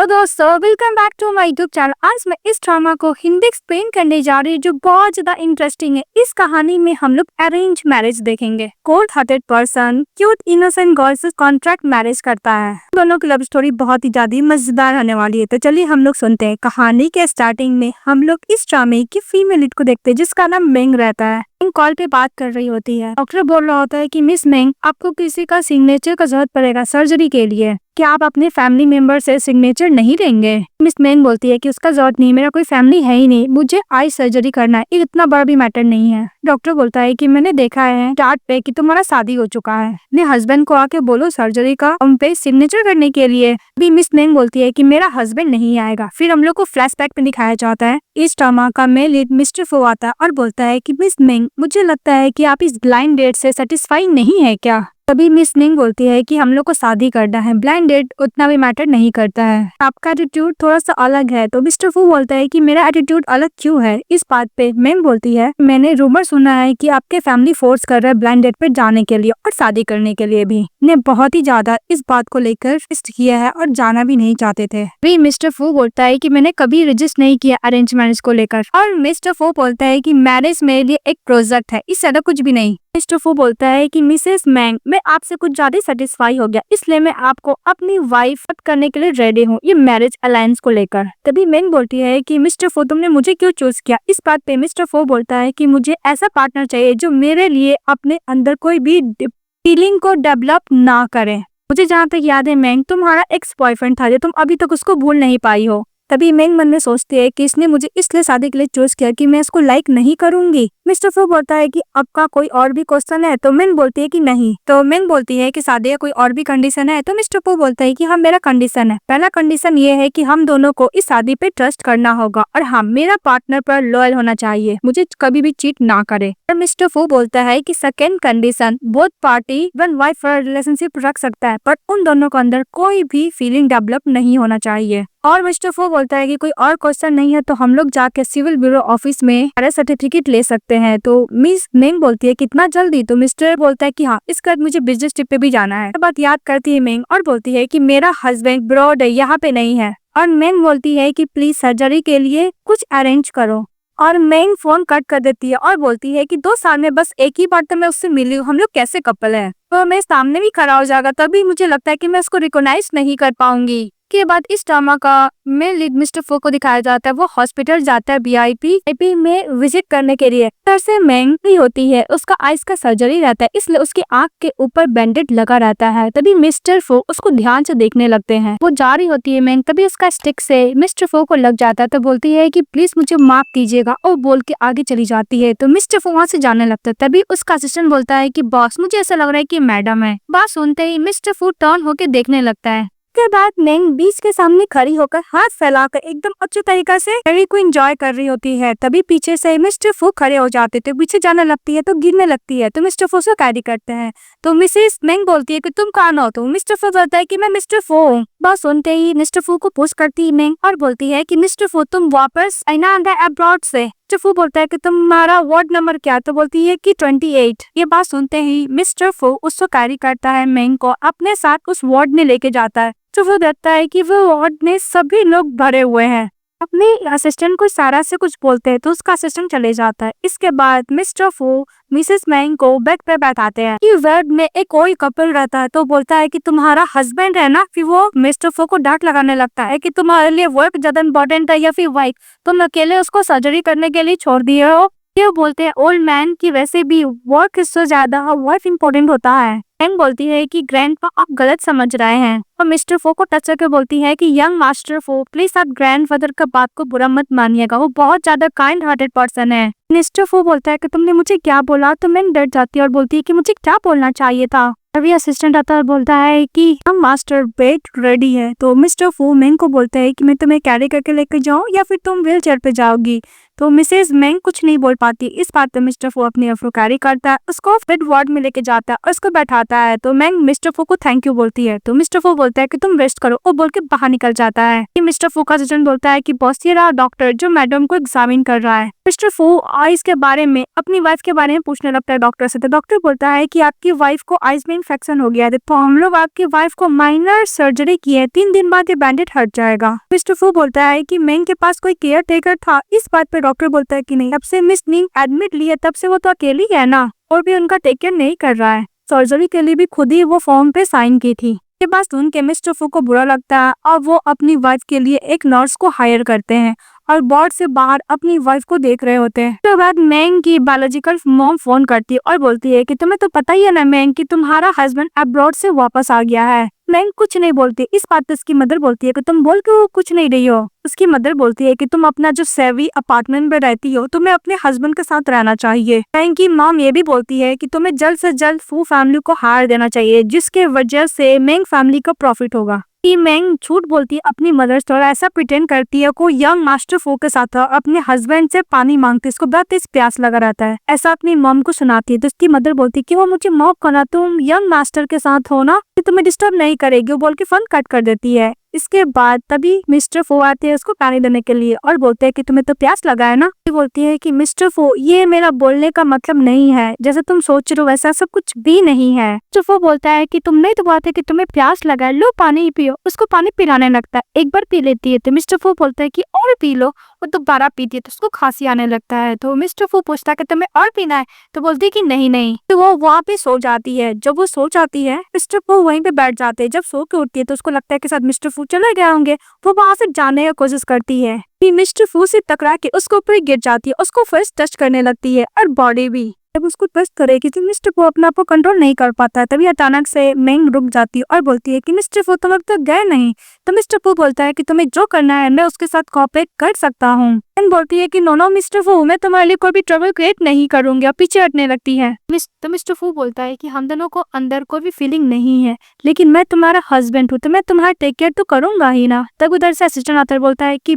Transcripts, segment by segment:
दोस्तों, welcome back to my YouTube channel. आज मैं इस ड्रामा को हिंदी एक्सप्लेन करने जा रही हूँ जो बहुत ज्यादा इंटरेस्टिंग है। इस कहानी में हम लोग अरेंज मैरिज देखेंगे। Cold hearted person cute innocent girl से कॉन्ट्रैक्ट मैरिज करता है। दोनों की लव स्टोरी बहुत ही ज्यादा मजेदार होने वाली है। तो चलिए हम लोग सुनते हैं। कहानी के स्टार्टिंग में हम लोग इस ड्रामे की फीमेल लीड को देखते हैं जिसका नाम मेंग रहता है। कॉल पे बात कर रही होती है। डॉक्टर बोल रहा होता है कि मिस मेंग, आपको किसी का सिग्नेचर का जरूरत पड़ेगा सर्जरी के लिए। क्या आप अपने फैमिली मेंबर से सिग्नेचर नहीं लेंगे? मिस मेंग बोलती है कि उसका जरूरत नहीं, मेरा कोई फैमिली है ही नहीं, मुझे आई सर्जरी करना है, इतना बड़ा भी मैटर नहीं है। डॉक्टर बोलता है कि मैंने देखा है चार्ट पे कि तुम्हारा शादी हो चुका है, अपने हस्बैंड को आके बोलो सर्जरी का उन पे सिग्नेचर करने के लिए। अभी मिस मेंग बोलती है कि मेरा हस्बैंड नहीं आएगा। फिर हम लोग को फ्लैशबैक में दिखाया जाता है। इस ड्रामा का मेल लीड मिस्टर फो आता है और बोलता है कि मिस मेंग, मुझे लगता है कि आप इस ब्लाइंड डेट से सेटिस्फाई नहीं है क्या? तभी मिस मेंग बोलती है कि हम लोग को शादी करना है, ब्लाइंड डेट उतना भी मैटर नहीं करता है, आपका एटीट्यूड थोड़ा सा अलग है। तो मिस्टर फू बोलता है कि मेरा एटीट्यूड अलग क्यों है? इस बात पे मेंग बोलती है, मैंने रूमर सुना है कि आपके फैमिली फोर्स कर रहा है ब्लाइंड डेट पे जाने के लिए और शादी करने के लिए भी। ने बहुत ही ज्यादा इस बात को लेकर रिस्ट किया है और जाना भी नहीं चाहते थे। भी मिस्टर फू बोलता है कि मैंने कभी रजिस्ट नहीं किया अरेंज मैरिज को लेकर। और मिस्टर फू बोलता है कि मैरिज मेरे लिए एक प्रोजेक्ट है, इससे ज्यादा कुछ भी नहीं। मिस्टर फू बोलता है कि मिसेस मैंग, मैं आपसे कुछ ज्यादा सेटिस्फाई हो गया, इसलिए मैं आपको अपनी वाइफ करने के लिए रेडी हूँ ये मैरिज अलायंस को लेकर। तभी मैंग बोलती है कि मिस्टर फू, तुमने मुझे क्यों चूज किया? इस बात पे मिस्टर फू बोलता है कि मुझे ऐसा पार्टनर चाहिए जो मेरे लिए अपने अंदर कोई भी फीलिंग को डेवलप ना करे। मुझे जहाँ तक याद है मैंग, तुम्हारा एक्स बॉयफ्रेंड था जो तुम अभी तक उसको भूल नहीं पाई हो। तभी मैंग मन में सोचती है कि इसने मुझे इसलिए शादी के लिए चूज किया कि मैं इसको लाइक नहीं करूंगी। मिस्टर फू बोलता है कि आपका कोई और भी क्वेश्चन है? तो मैंग बोलती है कि नहीं। तो मैंग बोलती है कि शादी का कोई और भी कंडीशन है? तो मिस्टर फू बोलता है कि हाँ, मेरा कंडीशन है। पहला कंडीशन ये है कि हम दोनों को इस शादी पे ट्रस्ट करना होगा और हाँ, मेरा पार्टनर पर लॉयल होना चाहिए, मुझे कभी भी चीट ना करे। और मिस्टर फू बोलता है कि second condition, both party one wife relationship रख सकता है पर उन दोनों के अंदर कोई भी फीलिंग डेवलप नहीं होना चाहिए। और मिस्टर फू बोलता है कि कोई और क्वेश्चन नहीं है तो हम लोग जाके सिविल ब्यूरो ऑफिस में मैरिज सर्टिफिकेट ले सकते हैं। तो मिस मेंग बोलती है कितना जल्दी? तो मिस्टर बोलता है कि हाँ, इसके बाद मुझे बिजनेस ट्रिप पे भी जाना है। बात याद करती है मेंग और बोलती है कि मेरा हस्बैंड ब्रॉड है, यहाँ पे नहीं है। और मेंग बोलती है कि प्लीज सर्जरी के लिए कुछ अरेंज करो। और मेंग फोन कट कर देती है और बोलती है कि 2 साल में बस एक ही बार तो मैं उससे मिली हूँ, हम लोग कैसे कपल है? तो मैं सामने भी खड़ा हो जाएगा तभी मुझे लगता है कि मैं उसको रिकॉग्नाइज नहीं कर पाऊंगी। के बाद इस ड्रामा का मेन लीड मिस्टर फो को दिखाया जाता है। वो हॉस्पिटल जाता है वीआईपी में विजिट करने के लिए। से मेंग भी होती है, उसका आइस का सर्जरी रहता है, इसलिए उसकी आंख के ऊपर बैंडेड लगा रहता है। तभी मिस्टर फो उसको ध्यान से देखने लगते हैं। वो जा रही होती है मेंग, तभी उसका स्टिक से मिस्टर फो को लग जाता है। तो बोलती है कि प्लीज मुझे माफ कीजिएगा और बोल के आगे चली जाती है। तो मिस्टर फो वहाँ से जाने लगता है। तभी उसका असिस्टेंट बोलता है कि बॉस, मुझे ऐसा लग रहा है कि मैडम है। बात सुनते ही मिस्टर फो टर्न होके देखने लगता है। के बाद मेंग बीच के सामने खड़ी होकर हाथ फैलाकर एकदम अच्छे तरीके से मैरी को एंजॉय कर रही होती है। तभी पीछे से मिस्टर फू खड़े हो जाते थे, पीछे जाने लगती है तो गिरने लगती है। तो मिस्टर फू से कैरी करते हैं। तो मिसेस मेंग बोलती है कि तुम कौन हो? तो मिस्टर फू बोलता है कि मैं मिस्टर फू हूँ। बस सुनते ही मिस्टर फू को पुश करती है मेंग और बोलती है कि मिस्टर फू, तुम वापस आना अब्रॉड से। मिस्टर फू बोलता है कि तुम्हारा वार्ड नंबर क्या? तो बोलती है कि 28। ये बात सुनते ही मिस्टर फू उसको कैरी करता है, मेंग को अपने साथ उस वार्ड में लेके जाता है। तो वो देखता है कि वो वार्ड में सभी लोग भरे हुए हैं। अपने असिस्टेंट को सारा से कुछ बोलते हैं तो उसका असिस्टेंट चले जाता है। इसके बाद मिस्टर फू मिसेस मैंग को बेड पे बैठाते हैं कि वार्ड में एक कोई कपल रहता है। तो बोलता है कि तुम्हारा हस्बैंड है ना? फिर वो मिस्टर फू को डांट लगाने लगता है कि तुम्हारे लिए वर्क ज्यादा इम्पोर्टेंट है या फिर वाइफ, तुम अकेले उसको सर्जरी करने के लिए छोड़ दिए हो। ये बोलते हैं ओल्ड मैन की वैसे भी वर्क इससे ज्यादा वाइफ इम्पोर्टेंट होता है। मैंग बोलती है कि ग्रैंडपा, आप गलत समझ रहे हैं। और मिस्टर फो को टच करके बोलती है कि यंग मास्टर फो, प्लीज आप ग्रैंडफादर का बात को बुरा मत मानिएगा, वो बहुत ज्यादा काइंड हार्टेड पर्सन है। मिस्टर फो बोलता है कि तुमने मुझे क्या बोला? तो मैंग डर जाती है और बोलती है कि मुझे क्या बोलना चाहिए था। अभी असिस्टेंट आता है और बोलता है कि हम मास्टर बेड रेडी है। तो मिस्टर फू मैंग को बोलता है कि मैं तुम्हें कैरी करके लेकर जाऊं या फिर तुम व्हील चेयर पे जाओगी? तो मिसेज मेंग कुछ नहीं बोल पाती। इस बात पे मिस्टर फू अपनी अफ्रीकारी करता है, उसको बेड वार्ड में लेके जाता है और उसको बैठाता है। तो मेंग मिस्टर फू को थैंक यू बोलती है। तो मिस्टर फू बोलता है कि तुम रेस्ट करो, वो बोल के बाहर निकल जाता है। मिस्टर फू का असिस्टेंट बोलता है कि बॉस ये रहा डॉक्टर जो मैडम को एग्जामिन कर रहा है। मिस्टर फू आइज के बारे में, अपनी वाइफ के बारे में पूछने लगता है डॉक्टर से। तो डॉक्टर बोलता है कि आपकी वाइफ को आइज में इन्फेक्शन हो गया है, तो हम लोग आपकी वाइफ को माइनर सर्जरी की है, 3 दिन बाद ये बैंडेज हट जाएगा। मिस्टर फू बोलता है कि मेंग के पास कोई केयर टेकर था। इस बात पे डॉक्टर बोलता है कि नहीं, तब से मिस निंग एडमिट ली है तब से वो तो अकेली है ना, और भी उनका टेक केयर नहीं कर रहा है। सर्जरी के लिए भी खुद ही वो फॉर्म पे साइन की थी। के बाद सुन के मिस्टर फू को बुरा लगता है और वो अपनी वाइफ के लिए एक नर्स को हायर करते हैं और वार्ड से बाहर अपनी वाइफ को देख रहे होते हैं। उसके बाद मेंग की बायोलॉजिकल मॉम फोन करती है और बोलती है कि तुम्हें तो पता ही है ना मेंग कि तुम्हारा हस्बैंड अब्रॉड से वापस आ गया है। मेंग कुछ नहीं बोलती। इस बात पे उसकी मदर बोलती है कि तुम बोल क्यों कुछ नहीं रही हो। उसकी मदर बोलती है कि तुम अपना जो सेवी अपार्टमेंट में रहती हो, तुम्हें अपने हस्बैंड के साथ रहना चाहिए। मेंग की मॉम ये भी बोलती है कि तुम्हें जल्द से जल्द फू फैमिली को हायर देना चाहिए, जिसके वजह से मेंग फैमिली को प्रॉफिट होगा। मेंग झूठ बोलती है अपनी मदर से और ऐसा प्रिटेंड करती है को यंग मास्टर फू के साथ अपने हस्बैंड से पानी मांगती है। इसको बहुत तेज प्यास लगा रहता है, ऐसा अपनी मॉम को सुनाती है। तो उसकी मदर बोलती है कि वो मुझे माफ करना, तुम यंग मास्टर के साथ हो ना, तुम्हें डिस्टर्ब नहीं करेगी, वो बोल के फोन कट कर देती है। इसके बाद तभी मिस्टर फू आते हैं उसको पानी देने के लिए और बोलते हैं कि तुम्हें तो प्यास लगा है ना। बोलती है कि मिस्टर फू ये मेरा बोलने का मतलब नहीं है, जैसे तुम सोच रहे हो वैसा सब कुछ भी नहीं है। मिस्टर फू बोलता है कि तुमने तो बात है कि तुम्हें प्यास लगा है, लो पानी पियो। उसको पानी पिलाने लगता है, एक बार पी लेती है तो मिस्टर फू बोलता है कि और पी लो। वो दोबारा पीती है तो उसको खांसी आने लगता है। तो मिस्टर फू पूछता है कि तुम्हें और पीना है, तो बोलती है कि नहीं नहीं। तो वो वहाँ पे सो जाती है। जब वो सो जाती है मिस्टर फू वहीं पे बैठ जाते हैं। जब सो के उठती है तो उसको लगता है कि शायद मिस्टर फू चले गए होंगे। वो वहां से जाने की कोशिश करती है, मिस्टर फू से टकरा के उसके ऊपर गिर जाती है, उसको फर्स्ट टच करने लगती है और बॉडी भी। जब उसको टच करेगी तो मिस्टर फू अपने आप को कंट्रोल नहीं कर पाता है। तभी अचानक से मेंग रुक जाती है और बोलती है कि मिस्टर फू तुम अब तक गए नहीं। तो मिस्टर फू बोलता है कि तुम्हें जो करना है मैं उसके साथ कोऑपरेट कर सकता हूँ। मेंग बोलती है कि नो नो मिस्टर फू, मैं तुम्हारे लिए कोई भी ट्रबल क्रिएट नहीं करूंगी, और पीछे हटने लगती है। तो मिस्टर फू बोलता है कि हम दोनों को अंदर कोई भी फीलिंग नहीं है, लेकिन मैं तुम्हारा हस्बैंड हूँ तो मैं तुम्हारा टेक केयर तो करूंगा ही ना। तब उधर से असिस्टेंट आता है, बोलता है कि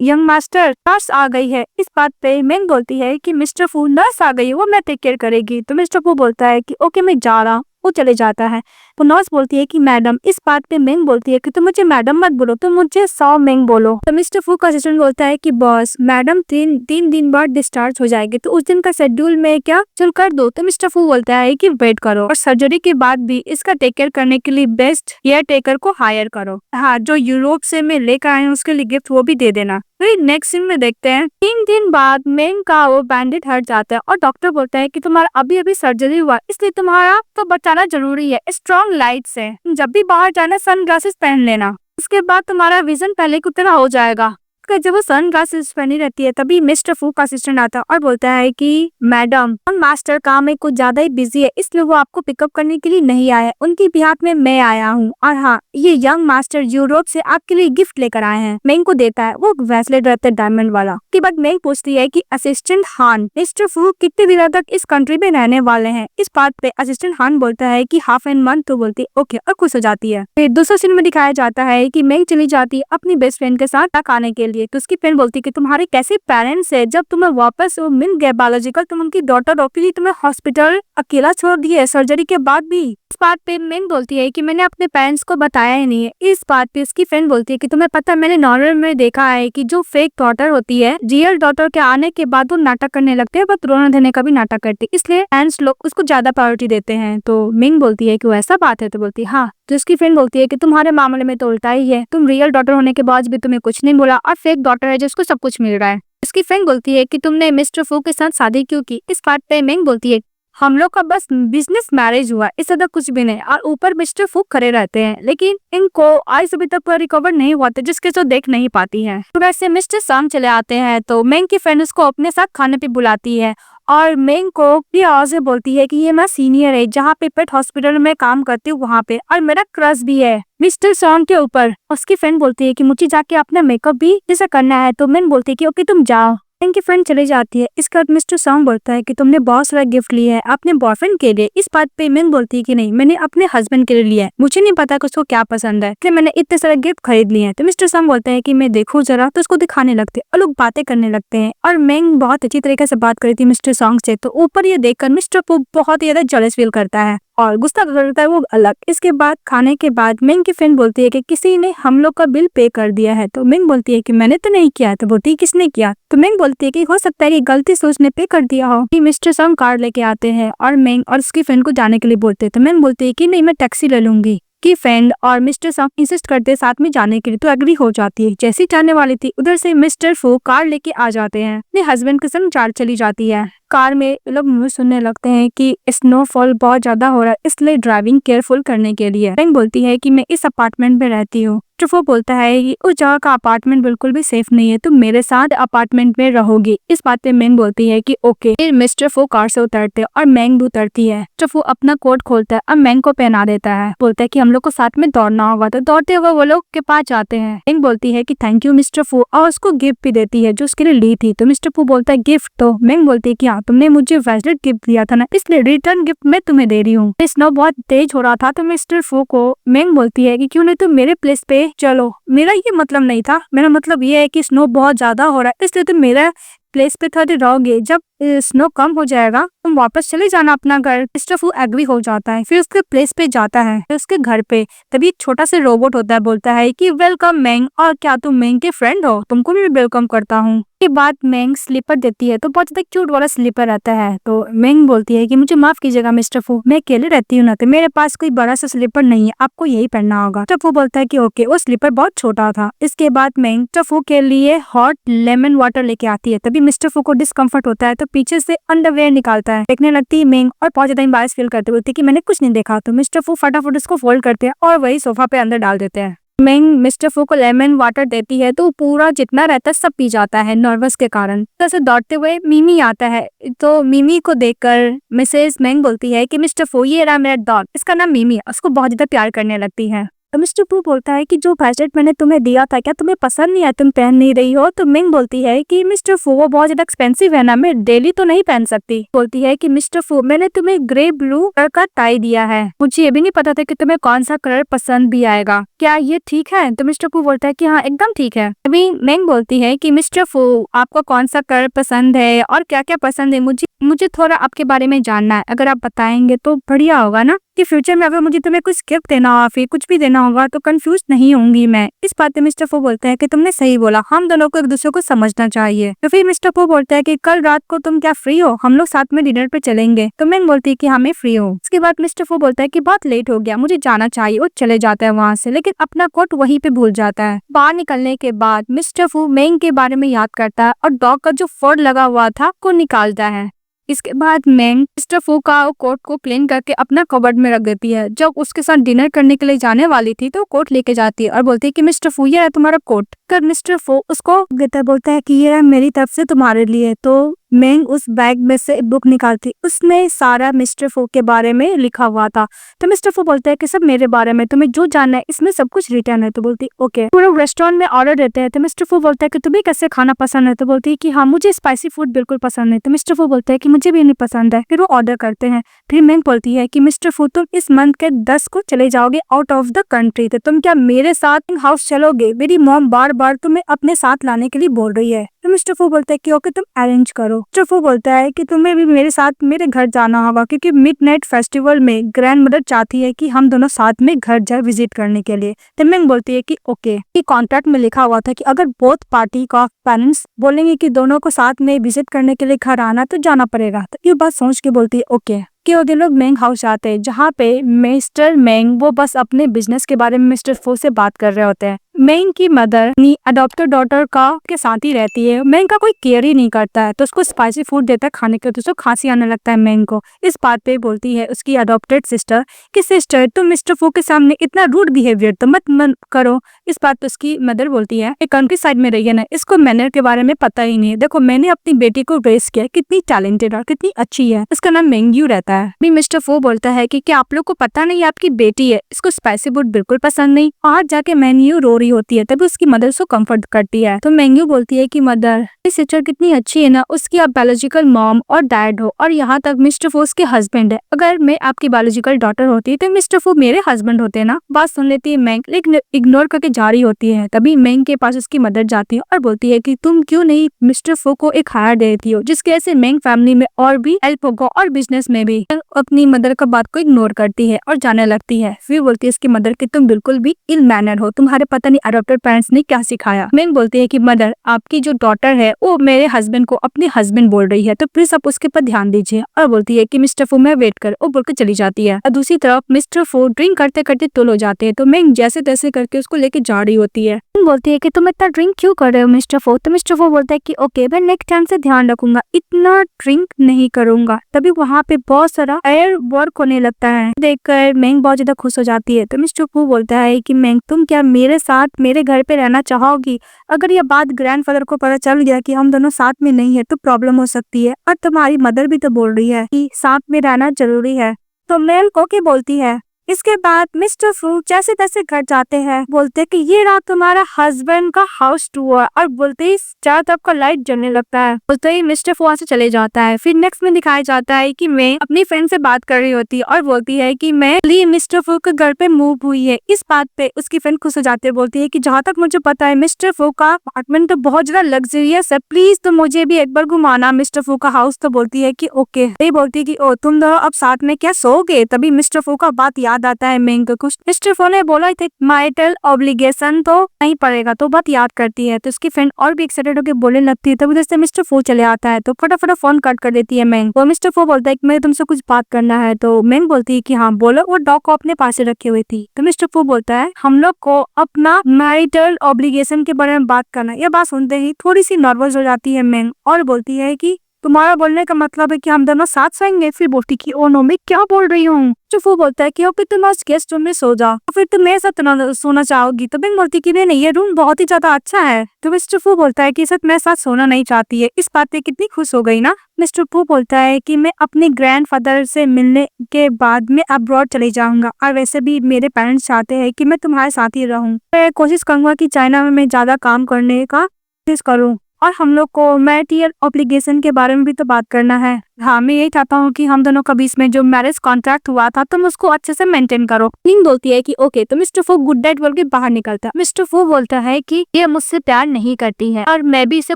यंग मास्टर नर्स आ गई है। इस बात पे मेंग बोलती है कि मिस्टर फू नर्स आ गई है, वो मैं टेक केयर करेगी। तो मिस्टर फू बोलता है कि ओके मैं जा रहा हूँ, वो चले जाता है। तो नर्स बोलती है कि मैडम। इस बात पे मेंग बोलती है कि तुम मुझे मैडम मत बोलो, तुम मुझे सौ मेंग बोलो। तो मिस्टर फू का असिस्टेंट बोलता है कि बॉस मैडम तीन दिन बाद डिस्चार्ज हो जाएगी, तो उस दिन का शेड्यूल में क्या चल कर दो। तो मिस्टर फू बोलता है कि वेट करो और सर्जरी के बाद भी इसका टेक केयर करने के लिए बेस्ट केयर टेकर को हायर करो। हाँ, जो यूरोप से मैं लेकर आए उसके लिए गिफ्ट वो भी दे देना। फिर नेक्स्ट सीन में देखते हैं 3 दिन बाद मेंग का वो बैंडेज हट जाता है और डॉक्टर बोलता है कि तुम्हारा अभी अभी सर्जरी हुआ, इसलिए तुम्हारा तो बचाना जरूरी है स्ट्रॉन्ग लाइट से। जब भी बाहर जाना सन ग्लासेस पहन लेना, उसके बाद तुम्हारा विजन पहले की तरह हो जाएगा। जब वो सन ग्लासेस पहनी रहती है तभी मिस्टर फू का असिस्टेंट आता है और बोलता है कि मैडम मास्टर काम में कुछ ज्यादा ही बिजी है, इसलिए वो आपको पिकअप करने के लिए नहीं आया, उनकी बिहाफ में मैं आया हूँ। और हाँ, ये यंग मास्टर यूरोप से आपके लिए गिफ्ट लेकर आए हैं। मेंग को देता है, वो ब्रेसलेट रहता है डायमंड वाला। उसके बाद मेंग पूछती है कि असिस्टेंट हान मिस्टर फू कितने दिनों तक इस कंट्री में रहने वाले हैं। इस बात पे असिस्टेंट हान बोलता है कि हाफ एन मंथ। तो बोलती है ओके और खुश हो जाती है। फिर दूसरे सीन में दिखाया जाता है कि मेंग चली जाती है अपनी बेस्ट फ्रेंड के साथ तक आने के लिए। तो उसकी फ्रेंड बोलती है कि तुम्हारे कैसे पेरेंट्स है, जब तुम्हें वापस वो मिल गए बायोलॉजिकल, तुम उनकी डॉटर ओपीली तुम्हें हॉस्पिटल अकेला छोड़ दिए सर्जरी के बाद भी। इस बात पे मेंग बोलती है कि मैंने अपने पेरेंट्स को बताया ही नहीं है। इस बात पे उसकी फ्रेंड बोलती है कि तुम्हें पता है मैंने नॉर्मल में देखा है कि जो फेक डॉटर होती है रियल डॉटर के आने के बाद वो नाटक करने लगते हैं, बट रोना धोने का भी नाटक करती है, इसलिए पेरेंट्स लोग उसको ज्यादा प्रायोरिटी देते हैं। तो मेंग बोलती है कि वो ऐसा बात है। तो बोलती है हाँ। तो उसकी फ्रेंड बोलती है कि तुम्हारे मामले में तो उल्टा ही है, तुम रियल डॉटर होने के बाद भी तुम्हें कुछ नहीं बोला और फेक डॉटर है जिसको सब कुछ मिल रहा है। उसकी फ्रेंड बोलती है कि तुमने मिस्टर फू के साथ शादी क्यों की। इस बात पे मेंग बोलती है हम लोग का बस बिजनेस मैरिज हुआ, इससे ज्यादा कुछ भी नहीं। और ऊपर मिस्टर फू खड़े रहते हैं, लेकिन इनको आज अभी तक रिकवर नहीं हुआ था, जिसके जो देख नहीं पाती है। तो वैसे मिस्टर शाम चले आते हैं तो मेंग की फ्रेंड उसको अपने साथ खाने पे बुलाती है और मेंग को भी आवाज से बोलती है कि ये मैं सीनियर है जहाँ पे पेट हॉस्पिटल में काम करती हूँ वहाँ पे, और मेरा क्रश भी है मिस्टर सॉन्ग के ऊपर। उसकी फ्रेंड बोलती है कि मुझे जाके अपना मेकअप भी जैसा करना है। तो मेंग बोलती है कि ओके तुम जाओ। मैंग की फ्रेंड चली जाती है। इसके बाद मिस्टर सॉन्ग बोलता है कि तुमने बहुत सारा गिफ्ट लिया है अपने बॉयफ्रेंड के लिए। इस बात पे मैंग बोलती है कि नहीं, मैंने अपने हस्बैंड के लिए लिया है, मुझे नहीं पता कि उसको क्या पसंद है, इसलिए मैंने इतने सारे गिफ्ट खरीद लिए हैं। तो मिस्टर सॉन्ग बोलता है कि मैं देखूं जरा, तो उसको दिखाने लगते हैं और लोग बातें करने लगते हैं और मैंग बहुत अच्छी तरीके से बात करी थी मिस्टर सॉन्ग से। तो ऊपर ये देखकर मिस्टर पू बहुत ही ज्यादा जेलस फील करता है और गुस्सा करता है वो अलग। इसके बाद खाने के बाद मैंग की फ्रेंड बोलती है कि किसी ने हम लोग का बिल पे कर दिया है। तो मैंग बोलती है कि मैंने तो नहीं किया। तो बोलती है किसने किया। तो मैंग बोलती है कि हो सकता है कि गलती से उसने पे कर दिया हो। कि मिस्टर सॉन्ग कार लेके आते हैं और मैंग और उसकी फ्रेंड को जाने के लिए बोलते हैं। तो मैंग बोलती है कि नहीं, मैं टैक्सी ले लूंगी। की फ्रेंड और मिस्टर सॉन्ग इंसिस्ट करते हैं साथ में जाने के लिए, तो एग्री हो जाती है। जैसी जाने वाली थी उधर से मिस्टर फू कार लेके आ जाते हैं। अपने हस्बैंड के संग कार चली जाती है। कार में लोग मुझे सुनने लगते हैं कि स्नोफॉल बहुत ज्यादा हो रहा है, इसलिए ड्राइविंग केयरफुल करने के लिए। मैंग बोलती है कि मैं इस अपार्टमेंट में रहती हूँ। ट्रफो बोलता है कि उस जगह का अपार्टमेंट बिल्कुल भी सेफ नहीं है, तुम मेरे साथ अपार्टमेंट में रहोगी। इस बात पे मैंग बोलती है कि ओके। फिर मिस्टर फो कार से उतरते और मैंग भी उतरती है। ट्रफो अपना कोट खोलता है और मैंग को पहना देता है। बोलता है कि हम लोग को साथ में दौड़ना होगा। तो दौड़ते हुए वो लोग के पास जाते हैं। मैंग बोलती है कि थैंक यू मिस्टर फो और उसको गिफ्ट भी देती है जो उसके लिए ली थी। तो मिस्टर फो बोलता है गिफ्ट? तो मैंग बोलती है कि हाँ, तुमने मुझे वेस्टेड गिफ्ट दिया था ना, इसलिए रिटर्न गिफ्ट मैं तुम्हें दे रही हूँ। स्नो बहुत तेज हो रहा था तो मिस्टर फो को मैंग बोलती है कि क्यों नहीं तुम मेरे प्लेस पे चलो। मेरा ये मतलब नहीं था, मेरा मतलब ये है कि स्नो बहुत ज्यादा हो रहा है, इसलिए तुम मेरा प्लेस पे थोड़ी रहोगे। जब स्नो कम हो जाएगा तुम वापस चले जाना अपना घर। मिस्टर फू एग्री हो जाता है। फिर उसके प्लेस पे जाता है, फिर उसके घर पे तभी एक छोटा सा रोबोट होता है। बोलता है कि वेलकम मैंग, और क्या तुम मैंग के फ्रेंड हो? तुमको भी वेलकम करता हूँ। के बाद मैंग स्लीपर देती है तो बहुत ज्यादा क्यूट वाला स्लीपर रहता है। तो मैंग बोलती है कि मुझे माफ कीजिएगा मिस्टर फू, मैं अकेले रहती हूँ ना, तो मेरे पास कोई बड़ा सा स्लीपर नहीं है, आपको यही पहनना होगा। मिस्टर फू बोलता है कि ओके। वो स्लीपर बहुत छोटा था। इसके बाद मैंग मिस्टर फू के लिए हॉट लेमन वाटर लेके आती है। तभी मिस्टर फू को डिस्कम्फर्ट होता है तो पीछे से अंडरवेयर निकालता है। देखने लगती है मैंग और बहुत ज्यादा एम्बैरेस फील करते बोलती है कि मैंने कुछ नहीं देखा। तो मिस्टर फू फटाफट उसको फोल्ड करते हैं और वही सोफा पे अंदर डाल देते हैं। मैंग मिस्टर फू को लेमन वाटर देती है तो पूरा जितना रहता है सब पी जाता है नर्वस के कारण। तो दौड़ते हुए मिमी आता है। तो मिमी को देखकर मिसेस मैंग बोलती है कि मिस्टर फू, ये रहा मेरा डॉग, इसका नाम मिमी है। उसको बहुत ज्यादा प्यार करने लगती है। तो मिस्टर फू बोलता है कि जो ब्रेसलेट मैंने तुम्हें दिया था क्या तुम्हें पसंद नहीं है, तुम पहन नहीं रही हो? तो मिंग बोलती है कि मिस्टर फू वो बहुत ज्यादा एक्सपेंसिव है ना, मैं डेली तो नहीं पहन सकती। बोलती है कि मिस्टर फू मैंने तुम्हें ग्रे ब्लू कलर का टाई दिया है, मुझे ये भी नहीं पता था कि तुम्हें कौन सा कलर पसंद भी आएगा, क्या ये ठीक है? तो मिस्टर फू बोलता है कि हाँ एकदम ठीक है। अभी मिंग बोलती है कि मिस्टर फू आपको कौन सा कलर पसंद है और क्या क्या पसंद है, मुझे थोड़ा आपके बारे में जानना है, अगर आप बताएंगे तो बढ़िया होगा ना, कि फ्यूचर में अगर मुझे तुम्हें कुछ गिफ्ट देना हो फिर कुछ भी देना होगा तो कंफ्यूज नहीं होंगी मैं। इस बात पे मिस्टर फू बोलता है कि तुमने सही बोला, हम दोनों को एक दूसरे को समझना चाहिए। तो फिर मिस्टर फू बोलता है कि कल रात को तुम क्या फ्री हो, हम लोग साथ में डिनर पे चलेंगे। तो मैं बोलती है कि हाँ मैं फ्री हूँ। इसके बाद मिस्टर फू बोलता है कि बहुत लेट हो गया, मुझे जाना चाहिए, और चले जाता है वहाँ से, लेकिन अपना कोट वहीं पे भूल जाता है। बाहर निकलने के बाद मिस्टर फू मैंग के बारे में याद करता है और डॉग का जो फर लगा हुआ था को निकालता है। इसके बाद मैंग मिस्टर फू का कोट को क्लीन करके अपना कबर्ड में रख देती है। जब उसके साथ डिनर करने के लिए जाने वाली थी तो कोट लेके जाती है और बोलती है कि मिस्टर फू ये है तुम्हारा कोट। कर मिस्टर फू उसको देता बोलता है कि ये है मेरी तरफ से तुम्हारे लिए। तो मैंग उस बैग में से बुक निकालती, उसमें सारा मिस्टर फू के बारे में लिखा हुआ था। तो मिस्टर फू बोलता है कि सब मेरे बारे में, तुम्हें जो जानना है इसमें सब कुछ रिटर्न है। तो बोलती ओके। पूरा रेस्टोरेंट में ऑर्डर देते हैं। तो मिस्टर फू बोलता है कि तुम्हें कैसे खाना पसंद है? तो बोलती है कि हाँ मुझे स्पाइसी फूड बिल्कुल पसंद है। तो मिस्टर फू बोलता है कि मुझे भी नहीं पसंद है। फिर वो ऑर्डर करते हैं। फिर मैंग बोलती है कि मिस्टर फू तुम इस मंथ के 10 को चले जाओगे आउट ऑफ द कंट्री, तो तुम क्या मेरे साथ हाउस चलोगे? मेरी मॉम बार बार तुम्हें अपने साथ लाने के लिए बोल रही है। तो मिस्टर फू बोलता है कि ओके तुम अरेंज करो। मिस्टर फू बोलता है कि तुम्हें भी मेरे साथ मेरे घर जाना होगा क्योंकि मिडनाइट फेस्टिवल में ग्रैंड मदर चाहती है कि हम दोनों साथ में घर जाए विजिट करने के लिए। तो मैंग बोलती है कि ओके। कि कॉन्ट्रैक्ट में लिखा हुआ था कि अगर बोथ पार्टी का पेरेंट्स बोलेंगे कि दोनों को साथ में विजिट करने के लिए घर आना तो जाना पड़ेगा। तो ये बात सोच के बोलती है ओके। कि वो लोग मैंग हाउस जाते हैं जहाँ पे मिस्टर मैंग वो बस अपने बिजनेस के बारे में मिस्टर फू से बात कर रहे होते हैं। मैंग की मदर अपनी अडॉप्टेड डॉटर का के साथ ही रहती है। मैंग का कोई केयर ही नहीं करता है तो उसको स्पाइसी फूड देता है खाने के, तो उसको खांसी आने लगता है मैंग को। इस बात पे बोलती है उसकी अडॉप्टेड सिस्टर कि सिस्टर तुम मिस्टर फू के सामने इतना रूड बिहेवियर तो मत करो। इस बात पे उसकी मदर बोलती है एक कंट्री साइड में रही है ना, इसको मैनर के बारे में पता ही नहीं है। देखो मैंने अपनी बेटी को रेस किया, कितनी टैलेंटेड और कितनी अच्छी है, इसका नाम मैंग्यू रहता है। भी मिस्टर फू बोलता है कि क्या आप लोग को पता नहीं आपकी बेटी है, इसको स्पाइसी फूड बिल्कुल पसंद नहीं। और जाके मैंग्यू रो रही रही होती है तभी उसकी मदर उसको कंफर्ट करती है। तो मैंग्यू बोलती है कि मदर सिस्टर कितनी अच्छी है ना, उसकी आप बायोलॉजिकल मॉम और डैड हो और यहाँ तक मिस्टर फू उसके हस्बैंड है। अगर मैं आपकी बायोलॉजिकल डॉटर होती तो मिस्टर फू मेरे हस्बैंड होते ना। बात सुन लेती है मैंग लेकिन इग्नोर करके जा रही होती है। तभी मैंग के पास उसकी मदर जाती है और बोलती है कि तुम क्यों नहीं मिस्टर फू को एक हायर देती हो जिसकी वजह से मैंग फैमिली में और भी हेल्प होगा और बिजनेस में भी। अपनी मदर का बात को इग्नोर करती है और जाने लगती है। फिर बोलती है इसकी मदर कि तुम बिल्कुल भी इल मैनर हो, तुम्हारे पता नहीं अडॉप्टेड पेरेंट्स ने क्या सिखाया। मैंग बोलती है कि मदर आपकी जो डॉटर है वो मेरे हस्बैंड को अपने हस्बैंड बोल रही है तो प्लीज आप उसके पर ध्यान दीजिए। और बोलती है कि मिस्टर फू मैं वेट कर, वो बोल के चली जाती है। और दूसरी तरफ मिस्टर फू ड्रिंक करते करते तुल हो जाते हैं तो मैंग जैसे तैसे करके उसको लेके जा रही होती है। बोलती है कि तुम इतना ड्रिंक क्यों कर रहे हो मिस्टर फू। तो मिस्टर फू बोलता है कि ओके मैं नेक्स्ट टाइम से ध्यान रखूंगा, इतना ड्रिंक नहीं करूंगा। तभी वहाँ पे बहुत सारा एयर वर्क होने लगता है। देखकर मैंग बहुत ज्यादा खुश हो जाती है। तो मिस्टर फू बोलता है कि मैंग तुम क्या मेरे साथ मेरे घर पे रहना चाहोगी? अगर ये बात ग्रैंडफादर को पता चल गया कि हम दोनों साथ में नहीं है तो प्रॉब्लम हो सकती है और तुम्हारी मदर भी तो बोल रही है कि साथ में रहना जरूरी है। तो मैंग ओके बोलती है। इसके बाद मिस्टर फू जैसे तैसे घर जाते हैं। बोलते कि ये रहा तुम्हारा हस्बैंड का हाउस टूर और बोलते ही चारों तरफ का लाइट जलने लगता है। बोलते ही मिस्टर फू वहाँ से चले जाता है। फिर नेक्स्ट में दिखाया जाता है कि मैं अपनी फ्रेंड से बात कर रही होती है और बोलती है कि मैं मिस्टर फू के घर पे मूव हुई है। इस बात पे उसकी फ्रेंड खुश हो जाती है। बोलती है कि जहाँ तक मुझे पता है मिस्टर फू का अपार्टमेंट तो बहुत ज्यादा लग्जरियस है, प्लीज तो मुझे भी एक बार घुमाना मिस्टर फू का हाउस। तो बोलती है कि ओके। बोलती है कि ओ तुम दोनों अब साथ में क्या सोओगे? तभी मिस्टर फू का बात याद आता है मैंग को। कुछ मिस्टर फू ने बोला था माइटल ऑब्लिगेशन तो नहीं पड़ेगा, तो बात याद करती है। तो उसकी फ्रेंड और भी एक्साइटेड होकर बोलने लगती है। तब उधर से मिस्टर फू चले आता है तो फटाफट फोन कट कर देती है मैंग। वो मिस्टर फू बोलता है कि मैं तुमसे कुछ बात करना है। तो मैंग बोलती है कि हाँ बोलो। वो डॉग को अपने पास रखे हुई थी। तो मिस्टर फू बोलता है हम लोग को अपना मैरिटल ऑब्लिगेशन के बारे में बात करना है। यह बात सुनते ही थोड़ी सी नर्वस हो जाती है मैंग और बोलती है कि तुम्हारा बोलने का मतलब है कि हम दोनों साथ सोएंगे? फिर बोलती कि ओ नो मैं क्या बोल रही हूँ। मिस्टर फू बोलता है कि ओके तुम आज गेस्ट रूम में सो जाओ, फिर तुम मेरे साथ सोना चाहोगी? तो मैंग बोलती कि नहीं ये रूम बहुत ही ज्यादा अच्छा है। तो मिस्टर फू बोलता है कि साथ मेरे साथ सोना नहीं चाहती है। इस बात पे कितनी खुश हो गई ना। मिस्टर फू बोलता है कि मैं अपने ग्रैंडफादर से मिलने के बाद मैं अब्रॉड चले जाऊंगा और वैसे भी मेरे पेरेंट्स चाहते हैं कि मैं तुम्हारे साथ ही रहूं। मैं कोशिश करूंगा कि चाइना में मैं ज्यादा काम करने का कोशिश करूँ और हम लोग को मैरिटल ऑब्लिगेशन के बारे में भी तो बात करना है। हाँ मैं यही चाहता हूँ कि हम दोनों के बीच में जो मैरिज कॉन्ट्रैक्ट हुआ था तुम उसको अच्छे से मेंटेन करो। लिंग बोलती है कि ओके। तो मिस्टर फू गुड नाइट बोल के बाहर निकलता है। मिस्टर फू बोलता है कि ये मुझसे प्यार नहीं करती है और मैं भी इसे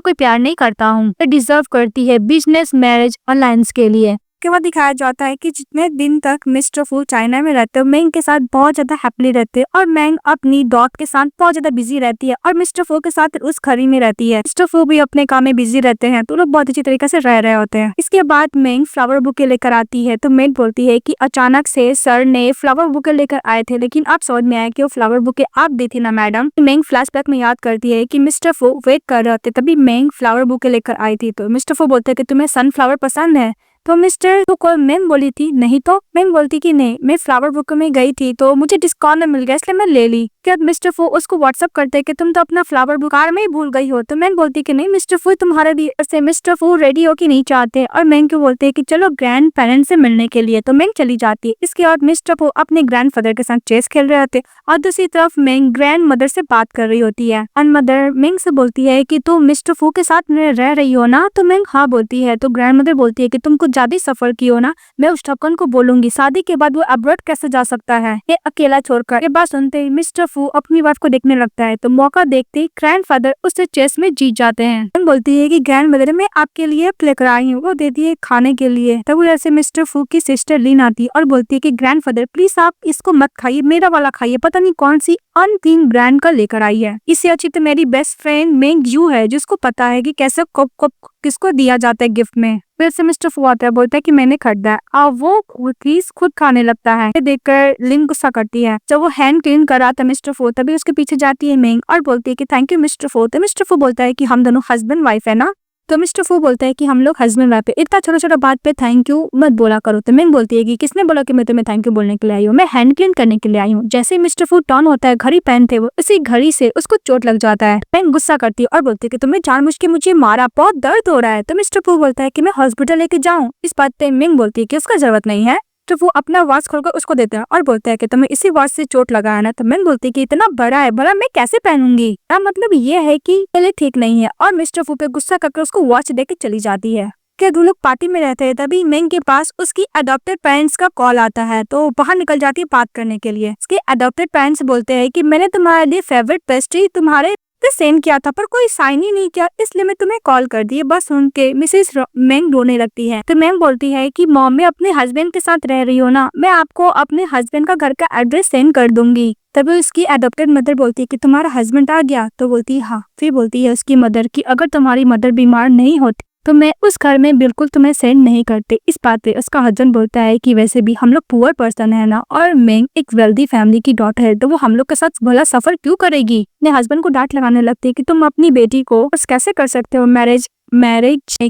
कोई प्यार नहीं करता हूँ, डिजर्व करती है बिजनेस मैरिज अलायंस के लिए। के बाद दिखाया जाता है कि जितने दिन तक मिस्टर फू चाइना में रहते हैं मैंग के साथ बहुत ज्यादा हैप्पीली रहते हैं और मैंग अपनी डॉग के साथ बहुत ज्यादा बिजी रहती है और मिस्टर फू के साथ उस घड़ी में रहती है। मिस्टर फू भी अपने काम में बिजी रहते हैं तो लोग बहुत अच्छी तरीके से रह रहे होते हैं। इसके बाद मैंग फ्लावर बुके लेकर आती है तो मेड बोलती है कि अचानक से सर ने फ्लावर बुके लेकर आए थे लेकिन आप समझ में आया कि वो फ्लावर बुके आप दी थी ना मैडम। मैंग फ्लैशबैक में याद करती है कि मिस्टर फू वेट कर रहे थे तभी मैंग फ्लावर बुके लेकर आई थी। तो मिस्टर फू बोलते है कि तुम्हें सनफ्लावर पसंद है? तो मिस्टर फू को मैंग बोली थी नहीं। तो मैंग बोलती कि नहीं मैं फ्लावर बुक में गई थी तो मुझे डिस्काउंट में मिल गया इसलिए मैं ले ली। क्या मिस्टर फू उसको व्हाट्सअप करते कि तुम तो अपना फ्लावर बुक कार में ही भूल गई हो। तो मैंग बोलती कि नहीं मिस्टर फू तुम्हारे लिए से मिस्टर फू रेडी हो कि नहीं चाहते और मैंग को बोलते कि चलो ग्रैंड पेरेंट्स से मिलने के लिए। तो मैंग चली जाती है। इसके बाद मिस्टर फू अपने ग्रैंडफादर के साथ चेस खेल रहे होते और दूसरी तरफ मैंग ग्रैंड मदर से बात कर रही होती है और मदर मैंग से बोलती है कि तुम मिस्टर फू के साथ रह रही हो ना? तो मैंग हाँ बोलती है। तो ग्रैंड मदर बोलती है कि तुम कुछ ज्यादा सफर की हो ना, मैं उस ठक्कन को बोलूंगी शादी के बाद वो अब्रॉड कैसे जा सकता है ये अकेला छोड़कर। ये बात सुनते ही मिस्टर फू अपनी वाइफ को देखने लगता है तो मौका देखते ही ग्रैंडफादर उससे चेस में जीत जाते हैं। बोलती है कि ग्रैंड मदर मैं आपके लिए लेकर आई हूँ। वो देती है खाने के लिए। तब ऐसे मिस्टर फू की सिस्टर लीन आती है और बोलती है कि ग्रैंडफादर प्लीज आप इसको मत खाइए, मेरा वाला खाइए, पता नहीं कौन सी अनक्लीन ब्रांड का लेकर आई है। इससे अच्छी तो मेरी बेस्ट फ्रेंड मैंग यू है जिसको पता है कि कैसे कब किसको दिया जाता है गिफ्ट में। फिर से मिस्टर फू आता है बोलता है कि मैंने खरीदा है और वो प्लीज खुद खाने लगता है। देखकर लिंग गुस्सा करती है। जब वो हैंड क्लीन कर रहा था मिस्टर फू तभी उसके पीछे जाती है मैंग और बोलती है कि थैंक यू मिस्टर फू। तो मिस्टर फू बोलता है कि हम दोनों हस्बैंड वाइफ है ना? तो मिस्टर फू बोलता है कि हम लोग हस्बैंड वाइफ है, इतना छोटा छोटा बात पे थैंक यू मत बोला करो। तो मैंग बोलती है कि किसने बोला कि मैं तुम्हें थैंक यू बोलने के लिए आई हूँ, मैं हैंड क्लीन करने के लिए आई हूँ। जैसे ही मिस्टर फू टर्न होता है घड़ी पहनते वो उसी घड़ी से उसको चोट लग जाता है। मैंग गुस्सा करती है और बोलती है कि तुम्हें जानबूझ के मुझे मारा, बहुत दर्द हो रहा है। तो मिस्टर फू बोलता है कि मैं हॉस्पिटल लेके जाऊँ। इस बात पे मैंग बोलती है कि उसका जरूरत नहीं है, तो वो अपना वॉच खोलकर उसको देता है और बोलता है कि तुम्हें इसी वॉच से चोट लगा है ना। तो मैंग बोलती है कि इतना बड़ा है, बड़ा मैं कैसे पहनूंगी। मतलब ये है कि पहले ठीक नहीं है और मिस्टर फू पे गुस्सा करके उसको वॉच देके चली जाती है। क्या दोनों लोग पार्टी में रहते हैं, तभी मेंग के पास उसकी अडॉप्टेड पेरेंट्स का कॉल आता है। तो बाहर निकल जाती है बात करने के लिए। उसके अडॉप्टेड पेरेंट्स बोलते हैं कि मैंने तुम्हारे लिए फेवरेट पेस्ट्री तुम्हारे सेंड किया था पर कोई साइन ही नहीं किया, इसलिए मैं तुम्हें कॉल कर दी। बस सुन के मिसेस मेंग रोने लगती है। तो मेंग बोलती है कि मॉम मैं अपने हस्बैंड के साथ रह रही हूँ ना, मैं आपको अपने हस्बैंड का घर का एड्रेस सेंड कर दूंगी। तभी उसकी एडॉप्टेड मदर बोलती है कि तुम्हारा हस्बैंड आ गया। तो बोलती है हाँ। फिर बोलती है उसकी मदर कि अगर तुम्हारी मदर बीमार नहीं होती तो मैं उस घर में बिल्कुल तुम्हें सेंड नहीं करते। इस बात पे उसका हस्बैंड बोलता है कि वैसे भी हम लोग पुअर पर्सन है ना और मेंग एक वेल्दी फैमिली की डॉटर है, तो वो हम लोग के साथ भला सफर क्यों करेगी। अपने हस्बैंड को डांट लगाने लगती है कि तुम अपनी बेटी को कैसे कर सकते हो मैरिज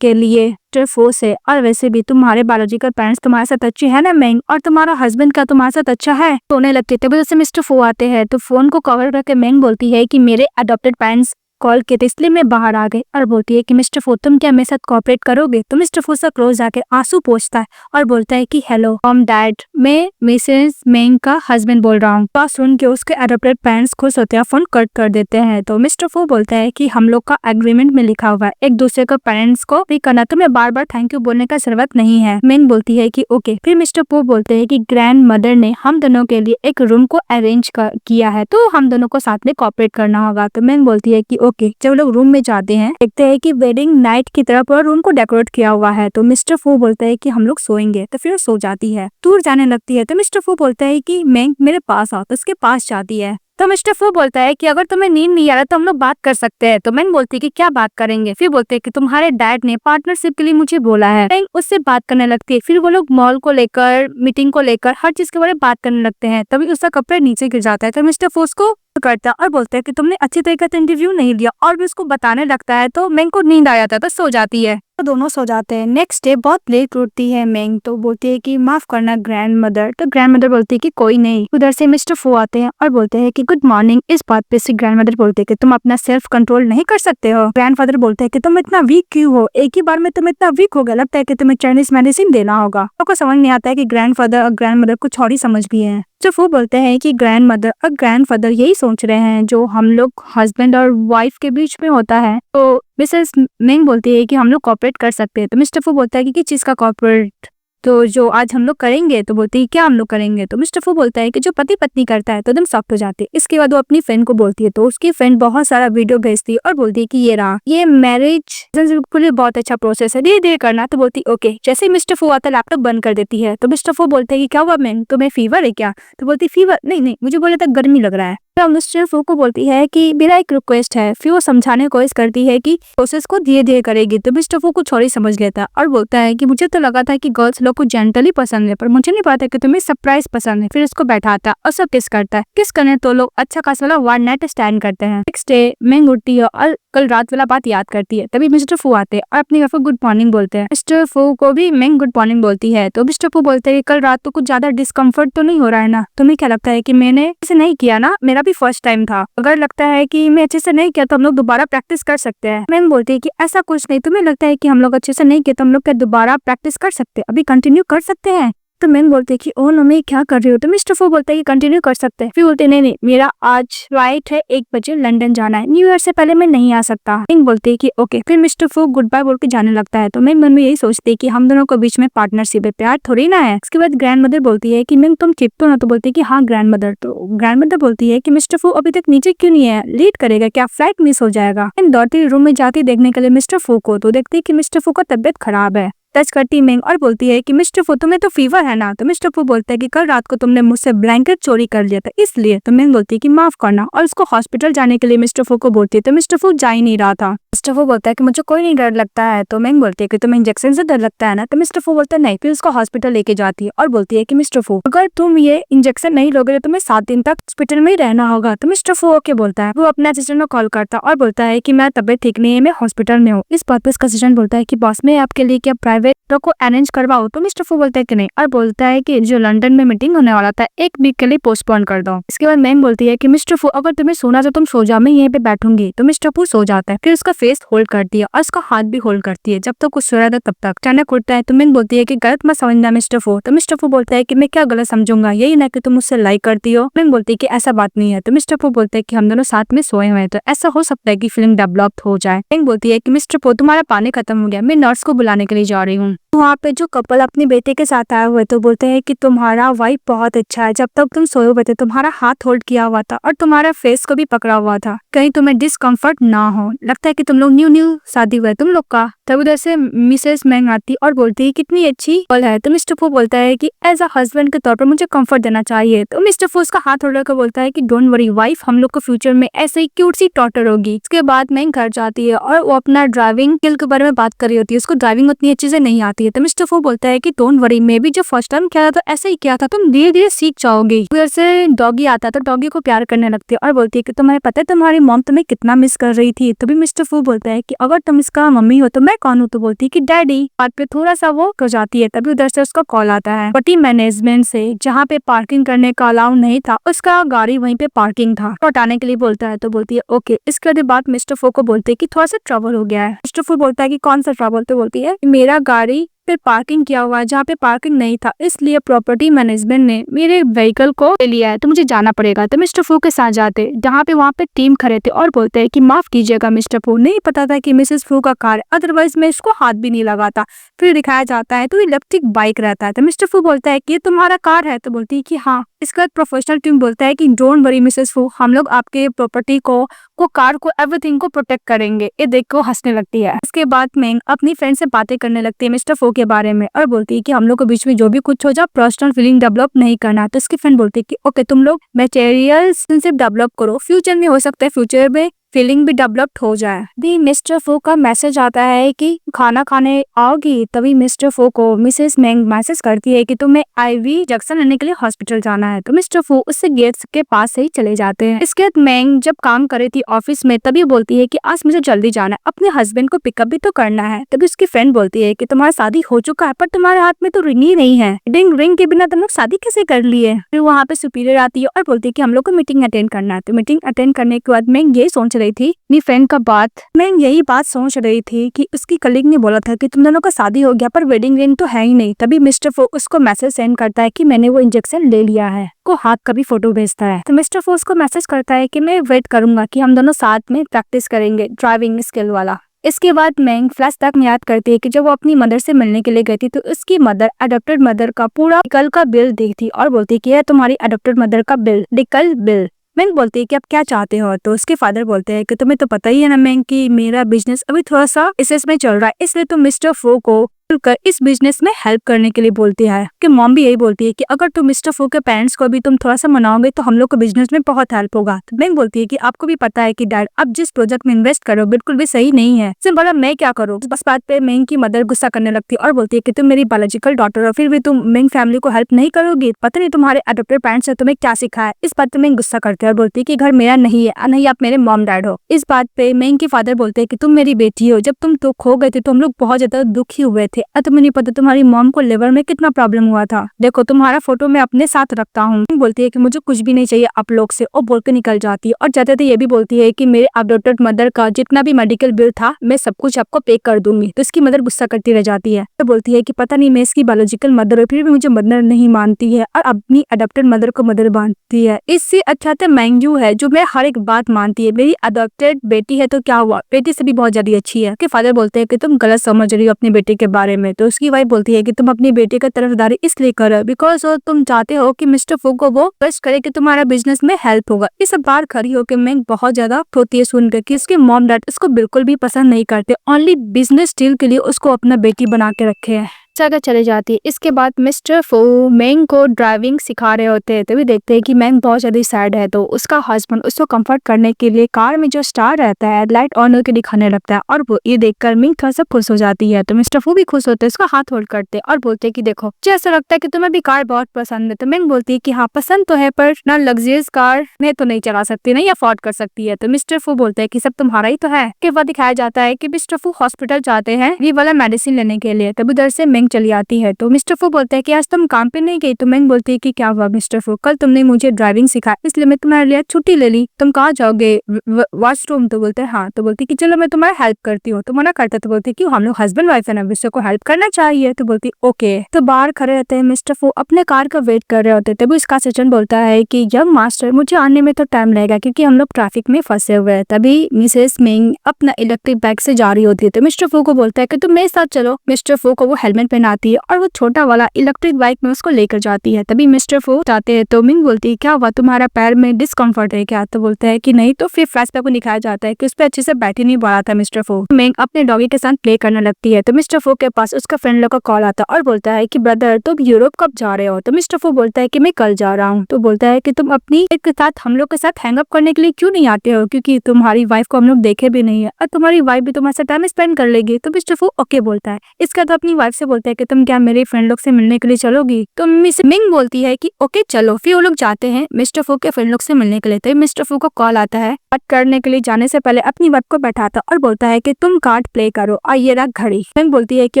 के लिए फोर्स है, और वैसे भी तुम्हारे बायोलॉजिकल पेरेंट्स तुम्हारे साथ अच्छे हैं ना मेंग, और तुम्हारा हस्बैंड का तुम्हारे साथ अच्छा है। सोने लगती है। तभी जैसे मिस्टर फो आते हैं तो फोन को कवर करके मेंग बोलती है कि मेरे अडॉप्टेड पेरेंट्स कॉल किए थे इसलिए मैं बाहर आ गई, और बोलती है कि मिस्टर फो तुम क्या मेरे साथ कोऑपरेट करोगे। तो मिस्टर फो से क्लोज आके आंसू पोंछता है और बोलता है कि हेलो मॉम डैड, मैं मिसेस मेंग का हस्बैंड बोल रहा हूँ। बात सुन के उसके अडॉप्टेड पेरेंट्स खुश होते हैं, फोन कट कर देते हैं। तो मिस्टर फो बोलता है कि हम लोग का एग्रीमेंट में लिखा हुआ है एक दूसरे को पेरेंट्स को भी करना, तो मैं बार बार थैंक यू बोलने का जरूरत नहीं है। मेंग बोलती है कि ओके। फिर मिस्टर फो बोलते हैं कि ग्रैंड मदर ने हम दोनों के लिए एक रूम को अरेंज किया है, तो हम दोनों को साथ में कोऑपरेट करना होगा। तो मेंग बोलती है कि ओके। जब लोग रूम में जाते हैं देखते हैं कि वेडिंग नाइट की तरह पूरा रूम को डेकोरेट किया हुआ है। तो मिस्टर फू बोलता है कि हम लोग सोएंगे, तो फिर सो जाती है। दूर जाने लगती है तो मिस्टर फू बोलता है कि मेंग मेरे पास आओ, तो उसके पास जाती है। तो मिस्टर फू बोलता है कि अगर तुम्हें नींद नहीं आ रहा तो हम लोग बात कर सकते हैं। तो मेंग बोलती है कि क्या बात करेंगे। फिर बोलते हैं कि तुम्हारे डैड ने पार्टनरशिप के लिए मुझे बोला है। मेंग उससे बात करने लगती है। फिर वो लोग मॉल को लेकर, मीटिंग को लेकर, हर चीज के बारे में बात करने लगते हैं। तभी उसका कपड़ा नीचे गिर जाता है। तो मिस्टर फू उसको करता है और बोलता है कि तुमने अच्छी तरीके से इंटरव्यू नहीं लिया, और भी उसको बताने लगता है। तो मेंग को नींद आ जाता है तो सो जाती है। तो दोनों सो जाते हैं। नेक्स्ट डे बहुत लेट उठती है मेंग, तो बोलती है कि माफ करना ग्रैंड मदर। तो ग्रैंड मदर बोलती है कि कोई नहीं। उधर से मिस्टर फू आते हैं और बोलते हैं कि गुड मॉर्निंग। इस बात पे से ग्रैंड मदर बोलते हैं कि तुम अपना सेल्फ कंट्रोल नहीं कर सकते हो। ग्रैंडफादर बोलते हैं कि तुम इतना वीक क्यों हो, एक ही बार में तुम इतना वीक हो गया, लगता है कि तुम्हें चाइनीज मेडिसिन देना होगा। आपको समझ नहीं आता है कि ग्रैंडफादर और ग्रैंड मदर कुछ और ही समझ भी है। जो वो बोलते हैं कि ग्रैंड मदर और ग्रैंडफादर यही सोच रहे हैं जो हम लोग हस्बैंड और वाइफ के बीच में होता है। तो मिसेस मेंग बोलती है कि हम लोग कॉपरेट कर सकते हैं। तो मिस्टर फू बोलता है कि किस चीज का कॉपरेट, तो जो आज हम लोग करेंगे। तो बोलती है क्या हम लोग करेंगे। तो मिस्टर फू बोलता है कि जो पति पत्नी करता है तो एकदम सॉफ्ट हो जाती है। इसके बाद वो अपनी फ्रेंड को बोलती है, तो उसकी फ्रेंड बहुत सारा वीडियो भेजती है और बोलती है कि ये रहा, ये मैरिज के लिए बहुत अच्छा प्रोसेस है, धीरे धीरे करना। तो बोलती है ओके। जैसे ही मिस्टर फू आता है लैपटॉप बंद कर देती है। तो मिस्टर फू बोलते है कि क्या हुआ मैम, तुम्हें फीवर है क्या। तो बोलती फीवर नहीं नहीं, मुझे बोले तक गर्मी लग रहा है। तो मिस्टर फू को बोलती है कि मेरा एक रिक्वेस्ट है। फिर वो समझाने की कोशिश करती है कि प्रोसेस को धीरे धीरे करेगी। तो मिस्टर फू कुछ और ही समझ लेता है और बोलता है कि मुझे तो लगा था कि गर्ल्स लोग को जेंटली पसंद है, पर मुझे नहीं पता कि तुम्हें सरप्राइज पसंद है। फिर उसको बैठाता है और सब किस करता है। किस करने तो लोग अच्छा खासा वाला वन नाइट स्टैंड करते हैं। नेक्स्ट डे मेंग उठती है और कल रात वाला बात याद करती है। तभी मिस्टर फू आते हैं और अपनी वाइफ को गुड मॉर्निंग बोलते हैं। मिस्टर फू को भी मेंग गुड मॉर्निंग बोलती है। तो मिस्टर फू बोलते हैं कल रात तो कुछ ज्यादा डिस्कम्फर्ट तो नहीं हो रहा है ना, तुम्हें क्या लगता है कि मैंने इसे नहीं किया ना, मेरा भी फर्स्ट टाइम था, अगर लगता है कि मैं अच्छे से नहीं किया तो हम लोग दोबारा प्रैक्टिस कर सकते हैं। मेंग बोलती है कि ऐसा कुछ नहीं, तुम्हें लगता है कि हम लोग अच्छे से नहीं किया तो हम लोग क्या दोबारा प्रैक्टिस कर सकते हैं, अभी कंटिन्यू कर सकते हैं। तो मेंग बोलते है कि ओ नो मैं क्या कर रही हूँ। तो मिस्टर फू बोलता है कि कंटिन्यू कर सकते हैं। फिर बोलते नहीं नहीं, मेरा आज फ्लाइट है 1 बजे, लंदन जाना है, न्यू ईयर से पहले मैं नहीं आ सकता। मेंग बोलती है कि ओके। फिर मिस्टर फू गुड बाय बोल के जाने लगता है। तो मेंग मन में यही सोचती है कि हम दोनों के बीच में पार्टनरशिप है, प्यार थोड़ी ना है। इसके बाद ग्रैंड मदर बोलती है कि मेंग तुम ठीक तो ना। तो बोलती है कि हाँ ग्रैंड मदर। तो ग्रैंड मदर बोलती है कि मिस्टर फू अभी तक नीचे क्यों नहीं है, लेट करेगा क्या, फ्लाइट मिस हो जाएगा। इन दौड़ती रूम में जाती देखने के लिए मिस्टर फू को, तो देखती है कि मिस्टर फू का तबियत खराब है। टच करती मेंग और बोलती है कि मिस्टर फू तुम्हें तो फीवर है ना। तो मिस्टर फू बोलता है कि कल रात को तुमने मुझसे ब्लैंकेट चोरी कर लिया था इसलिए। तो मेंग बोलती है कि माफ करना, और उसको हॉस्पिटल जाने के लिए मिस्टर फू को बोलती है। तो मिस्टर फू जा ही नहीं रहा था। मिस्टर फू बोलता है कि मुझे कोई नहीं डर लगता है। तो मेंग बोलती है कि तुम्हें इंजेक्शन से डर लगता है ना। तो मिस्टर फू बोलता है नहीं। फिर उसको हॉस्पिटल लेके जाती है और बोलती है कि मिस्टर फू अगर तुम ये इंजेक्शन नहीं लोगे तो तुम्हें 7 दिन तक हॉस्पिटल में ही रहना होगा। तो मिस्टर फू ओके बोलता है। वो अपने असिस्टेंट को कॉल करता है और बोलता है कि मैं तबियत ठीक नहीं है, मैं हॉस्पिटल में हूँ। इस बात पर उसका असिस्टेंट बोलता है कि बॉस मैं आपके लिए क्या प्राइवेट को अरेंज करवाओ। तो मिस्टर फू बोलता है कि नहीं, और बोलता है कि जो लंदन में मीटिंग होने वाला था 1 वीक के लिए पोस्टपोन कर दो। इसके बाद मेंग बोलती है कि मिस्टर फू अगर तुम्हें सोना तो तुम सो जाओ, मैं यहीं पे बैठूंगी। तो मिस्टर फू सो जाता है। फिर उसका फेस होल्ड करती है और उसका हाथ भी होल्ड करती है जब तक वो सो रहा था तब तक। अचानक उठता है तो मिंग बोलती है कि गलत मत समझना मिस्टर फो। तो मिस्टर फो बोलता है कि मैं क्या गलत समझूंगा, यही ना कि तुम मुझसे लाइक करती हो। मिंग बोलती है कि ऐसा बात नहीं है। तो मिस्टर फो बोलता है कि हम दोनों साथ में सोए हुए हैं तो ऐसा हो सकता है कि फीलिंग डेवलप हो जाए। मिंग बोलती है कि मिस्टर फो तुम्हारा पानी खत्म हो गया, मैं नर्स को बुलाने के लिए जा रही हूँ। वहाँ पे जो कपल अपने बेटे के साथ आए हुए तो बोलते हैं कि तुम्हारा वाइफ बहुत अच्छा है, जब तक तुम सोए हुए थे तुम्हारा हाथ होल्ड किया हुआ था और तुम्हारा फेस को भी पकड़ा हुआ था, कहीं तुम्हें डिस्कम्फर्ट ना हो, लगता है कि तुम लोग न्यू शादी हुआ है तुम लोग का। तब उधर से मिसेस मैंग आती और बोलती है कितनी अच्छी कपल है। तो मिस्टर फो बोलता है कि एज अ हस्बैंड के तौर पर मुझे कंफर्ट देना चाहिए। तो मिस्टर फो उसका हाथ होल्ड कर बोलता है कि डोंट वरी वाइफ, हम लोग को फ्यूचर में ऐसे ही क्यूट सी डॉटर होगी। इसके बाद मैंग घर जाती है और वो अपना ड्राइविंग स्किल के बारे में बात कर रही होती है, उसको ड्राइविंग उतनी अच्छी से नहीं आती है। तो मिस्टर फो बोलता है कि डोंट वरी, मैं भी जब फर्स्ट टाइम किया था तो ऐसे ही किया था, तुम धीरे धीरे सीख जाओगे। उधर से डॉगी आता है तो डॉगी को प्यार करने लगती है और बोलती है कि तुम्हें पता है तुम्हारी मॉम तुम्हें कितना मिस कर रही थी। तभी मिस्टर फो बोलता है कि अगर तुम इसका मम्मी हो तो मैं कौन हूँ। तो बोलती है कि डैडी। बात पे थोड़ा सा वो हो जाती है। तभी उधर से उसका कॉल आता है प्रॉपर्टी मैनेजमेंट से, जहाँ पे पार्किंग करने का अलाउ नहीं था, उसका गाड़ी वहीं पे पार्किंग था, हटाने के लिए बोलता है। तो बोलती है ओके। इसके बाद मिस्टर फो को बोलते है कि थोड़ा सा ट्रबल हो गया है। मिस्टर फो बोलता है कि कौन सा ट्रबल। तो बोलती है मेरा गाड़ी पे पार्किंग किया हुआ है जहाँ पे पार्किंग नहीं था, इसलिए प्रॉपर्टी मैनेजमेंट ने मेरे व्हीकल को ले लिया है, तो मुझे जाना पड़ेगा। तो मिस्टर फो के साथ जाते जहाँ पे वहाँ पे टीम खड़े थे और बोलते हैं कि माफ कीजिएगा मिस्टर फो, नहीं पता था कि मिसेस फो का कार, अदरवाइज मैं इसको हाथ भी नहीं लगाता। फिर दिखाया जाता है तो इलेक्ट्रिक बाइक रहता है। तो मिस्टर फो बोलता है कि ये तुम्हारा कार है। तो बोलती है कि हाँ। इसके बाद प्रोफेशनल टीम बोलता है कि डोंट वरी मिसेस फो, हम लोग आपके प्रॉपर्टी को कार को एवरीथिंग को प्रोटेक्ट करेंगे। ये देख को हंसने लगती है। इसके बाद मैं अपनी फ्रेंड से बातें करने लगती है मिस्टर फो के बारे में और बोलती है कि हम लोग के बीच में जो भी कुछ हो जाए पर्सनल फीलिंग डेवलप नहीं करना। तो उसकी फ्रेंड बोलती है कि ओके तुम लोग मटेरियल रिलेशनशिप डेवलप करो, फ्यूचर में हो सकता है फ्यूचर में फीलिंग भी डेवलप्ड हो जाए। भी मिस्टर फो का मैसेज आता है कि खाना खाने आओगी। तभी मिस्टर फो को मिसेस मैंग मैसेज करती है कि तुम्हें आईवी इंजेक्शन लेने के लिए हॉस्पिटल जाना है। तो मिस्टर फो उससे गेट के पास से ही चले जाते हैं। इसके बाद मैंग जब काम कर रही थी ऑफिस में तभी बोलती है कि आज मुझे जल्दी जाना है, अपने हस्बैंड को पिकअप भी तो करना है। तभी उसकी फ्रेंड बोलती है कि तुम्हारा शादी हो चुका है पर तुम्हारे हाथ में तो रिंग ही नहीं है, रिंग के बिना तुम लोग शादी कैसे कर लिए। फिर वहाँ पे सुपीरियर आती है और बोलती है कि हम लोग को मीटिंग अटेंड करना है। तो मीटिंग अटेंड करने के बाद मैंग ये सोच रही थी अपनी फ्रेंड का बात, मैं यही बात सोच रही थी कि उसकी कलीग ने बोला था कि तुम दोनों का शादी हो गया पर वेडिंग रिंग तो है ही नहीं। तभी मिस्टर फो उसको मैसेज सेंड करता है कि मैंने वो इंजेक्शन ले लिया है, को हाथ का भी फोटो भेजता है। तो मिस्टर फो उसको मैसेज करता है कि मैं वेट करूंगा कि हम दोनों साथ में प्रैक्टिस करेंगे ड्राइविंग स्किल वाला। इसके बाद मैंग फ्लैशबैक में याद करती है कि जब वो अपनी मदर से मिलने के लिए गई थी तो उसकी मदर अडॉप्टेड मदर का पूरा कल का बिल देखती और बोलती कि यह तुम्हारी अडॉप्टेड मदर का बिल, डिकल बिल। मैंग बोलती है कि आप क्या चाहते हो। तो उसके फादर बोलते हैं कि तुम्हें तो पता ही है ना मैंग कि मेरा बिजनेस अभी थोड़ा सा इस में चल रहा है, इसलिए तुम मिस्टर फो को कर इस बिजनेस में हेल्प करने के लिए बोलती है। कि मॉम भी यही बोलती है कि अगर तुम मिस्टर फो के पेरेंट्स को भी तुम थोड़ा सा मनाओगे तो हम लोग को बिजनेस में बहुत हेल्प होगा। तो मैंग बोलती है कि आपको भी पता है कि डैड आप जिस प्रोजेक्ट में इन्वेस्ट करो बिल्कुल भी सही नहीं है, सिर्फ बोला मैं क्या करूँ। बस बात पे मैंग की मदर गुस्सा करने लगती है और बोलती है कि तुम मेरी बायोलॉजिकल डॉटर हो फिर भी तुम मैंग फैमिली को हेल्प नहीं करोगी, पता नहीं तुम्हारे अडॉप्टेड पेरेंट्स ने तुम्हें क्या सिखाया। इस बात पे मैंग गुस्सा करती है और बोलती है कि घर मेरा नहीं है, नहीं आप मेरे मॉम डैड हो। इस बात पे मैंग के फादर बोलते हैं कि तुम मेरी बेटी हो, जब तुम तो खो गए थे तो हम लोग बहुत ज्यादा दुखी हुए थे, तुम्हें नहीं पता तुम्हारी मॉम को लिवर में कितना प्रॉब्लम हुआ था, देखो तुम्हारा फोटो मैं अपने साथ रखता हूँ। बोलती है कि मुझे कुछ भी नहीं चाहिए आप लोग से, और बोल के निकल जाती है। और जाते थे ये भी बोलती है कि मेरे अडॉप्टेड मदर का जितना भी मेडिकल बिल था मैं सब कुछ आपको पे कर दूंगी। तो इसकी मदर गुस्सा करती रह जाती है। तो बोलती है कि पता नहीं मैं इसकी बायोलॉजिकल मदर हूँ फिर भी मुझे मदर नहीं मानती है और अपनी अडॉप्टेड मदर को मदर मानती है। इससे अच्छा तो मैंगजू है जो मैं हर एक बात मानती है, मेरी अडॉप्टेड बेटी है तो क्या हुआ, बेटी से भी बहुत ज्यादा अच्छी है। फादर बोलते हैं कि तुम गलत समझ रही हो अपनी बेटी के बारे में। तो उसकी वाइफ बोलती है कि तुम अपनी बेटी का तरफदारी इसलिए करो बिकॉज तुम चाहते हो कि मिस्टर फो को वो ट्रस्ट करे कि तुम्हारा बिजनेस में हेल्प होगा। इस बार खड़ी होकर मैं बहुत ज्यादा होती है सुनकर कि उसके मॉम डैड उसको बिल्कुल भी पसंद नहीं करते, ओनली बिजनेस डील के लिए उसको अपना बेटी बना के रखे है। जगह चले जाती है। इसके बाद मिस्टर फो मैंग को ड्राइविंग सिखा रहे होते हैं तभी देखते हैं कि मैंग बहुत ज्यादा सैड है। तो उसका हस्बैंड उसको कंफर्ट करने के लिए कार में जो स्टार रहता है लाइट ऑन होकर दिखाने लगता है और वो ये देखकर मैंग थोड़ा सा खुश हो जाती है। तो मिस्टर फो भी खुश होते हैं, उसका हाथ होल्ड करते हैं और बोलते हैं कि देखो मुझे ऐसा लगता है कि तुम्हें भी कार बहुत पसंद है। तो मैंग बोलती है कि हाँ पसंद तो है पर ना लग्जरियस कार मैं तो नहीं चला सकती, नहीं अफोर्ड कर सकती है। तो मिस्टर फो बोलते हैं कि सब तुम्हारा ही तो है। के बाद दिखाया जाता है कि मिस्टर फो हॉस्पिटल जाते हैं ये वाला मेडिसिन लेने के लिए। तब उधर से मैंग चली आती है। तो मिस्टर फू बोलता है कि आज तुम काम पे नहीं गई। तो मैंग बोलती है कि क्या हुआ मिस्टर फू, कल तुमने मुझे ड्राइविंग सिखाया इसलिए मैं तुम्हारे लिए छुट्टी ले ली, तुम कहाँ जाओगे, वॉशरूम। तो बोलते हैं हाँ। तो बोलती है कि चलो मैं तुम्हारा हेल्प करती हूँ। तो मना करता है। तो बोलती है कि हम लोग हस्बैंड वाइफ है ना, दूसरे को हेल्प करना चाहिए। तो बोलती ओके। तो बाहर खड़े रहते हैं, मिस्टर फू अपने कार का वेट कर रहे होते। तभी उसका सचिन बोलता है कि यंग मास्टर मुझे आने में तो टाइम लगेगा क्योंकि हम लोग ट्रैफिक में फंसे हुए हैं। तभी मिसेस मिंग अपना इलेक्ट्रिक बाइक से जा रही होती है। तो मिस्टर फू को बोलता है कि तुम मेरे साथ चलो। मिस्टर फू को वो हेलमेट पहनाती है और वो छोटा वाला इलेक्ट्रिक बाइक में उसको लेकर जाती है। तभी मिस्टर फू जाते हैं तो मिंग बोलती है क्या हुआ, तुम्हारा पैर में डिस्कम्फर्ट है क्या। तो बोलता है कि नहीं। तो फिर फ्लैशबैक को दिखाया जाता है कि उस पर अच्छे से बैठ ही नहीं पा रहा था मिस्टर फू। मिंग अपने डॉगी के साथ प्ले करने लगती है। तो मिस्टर फू के पास उसका फ्रेंड लोग का कॉल आता है और बोलता है कि ब्रदर तुम यूरोप कब जा रहे हो। तो मिस्टर फू बोलता है कि मैं कल जा रहा हूँ। तो बोलता है कि तुम अपनी के साथ हम लोग के साथ हैंग अप करने के लिए क्यों नहीं आते हो, क्योंकि तुम्हारी वाइफ को हम लोग देखे भी नहीं है और तुम्हारी वाइफ भी तुम्हारे साथ टाइम स्पेंड कर लेगी। तो मिस्टर फू ओके बोलता है। इसका तो अपनी वाइफ से बोलता है कि तुम क्या मेरे फ्रेंड लोग से मिलने के लिए चलोगी। तो मिस मिंग बोलती है कि ओके चलो। फिर वो लोग जाते हैं मिस्टर फू के फ्रेंड लोग से मिलने के लिए। तो मिस्टर फू को कॉल आता है। बात करने के लिए जाने से पहले अपनी वाइफ को बैठाता और बोलता है कि तुम कार्ड प्ले करो और ये रहा घड़ी। मिंग बोलती है कि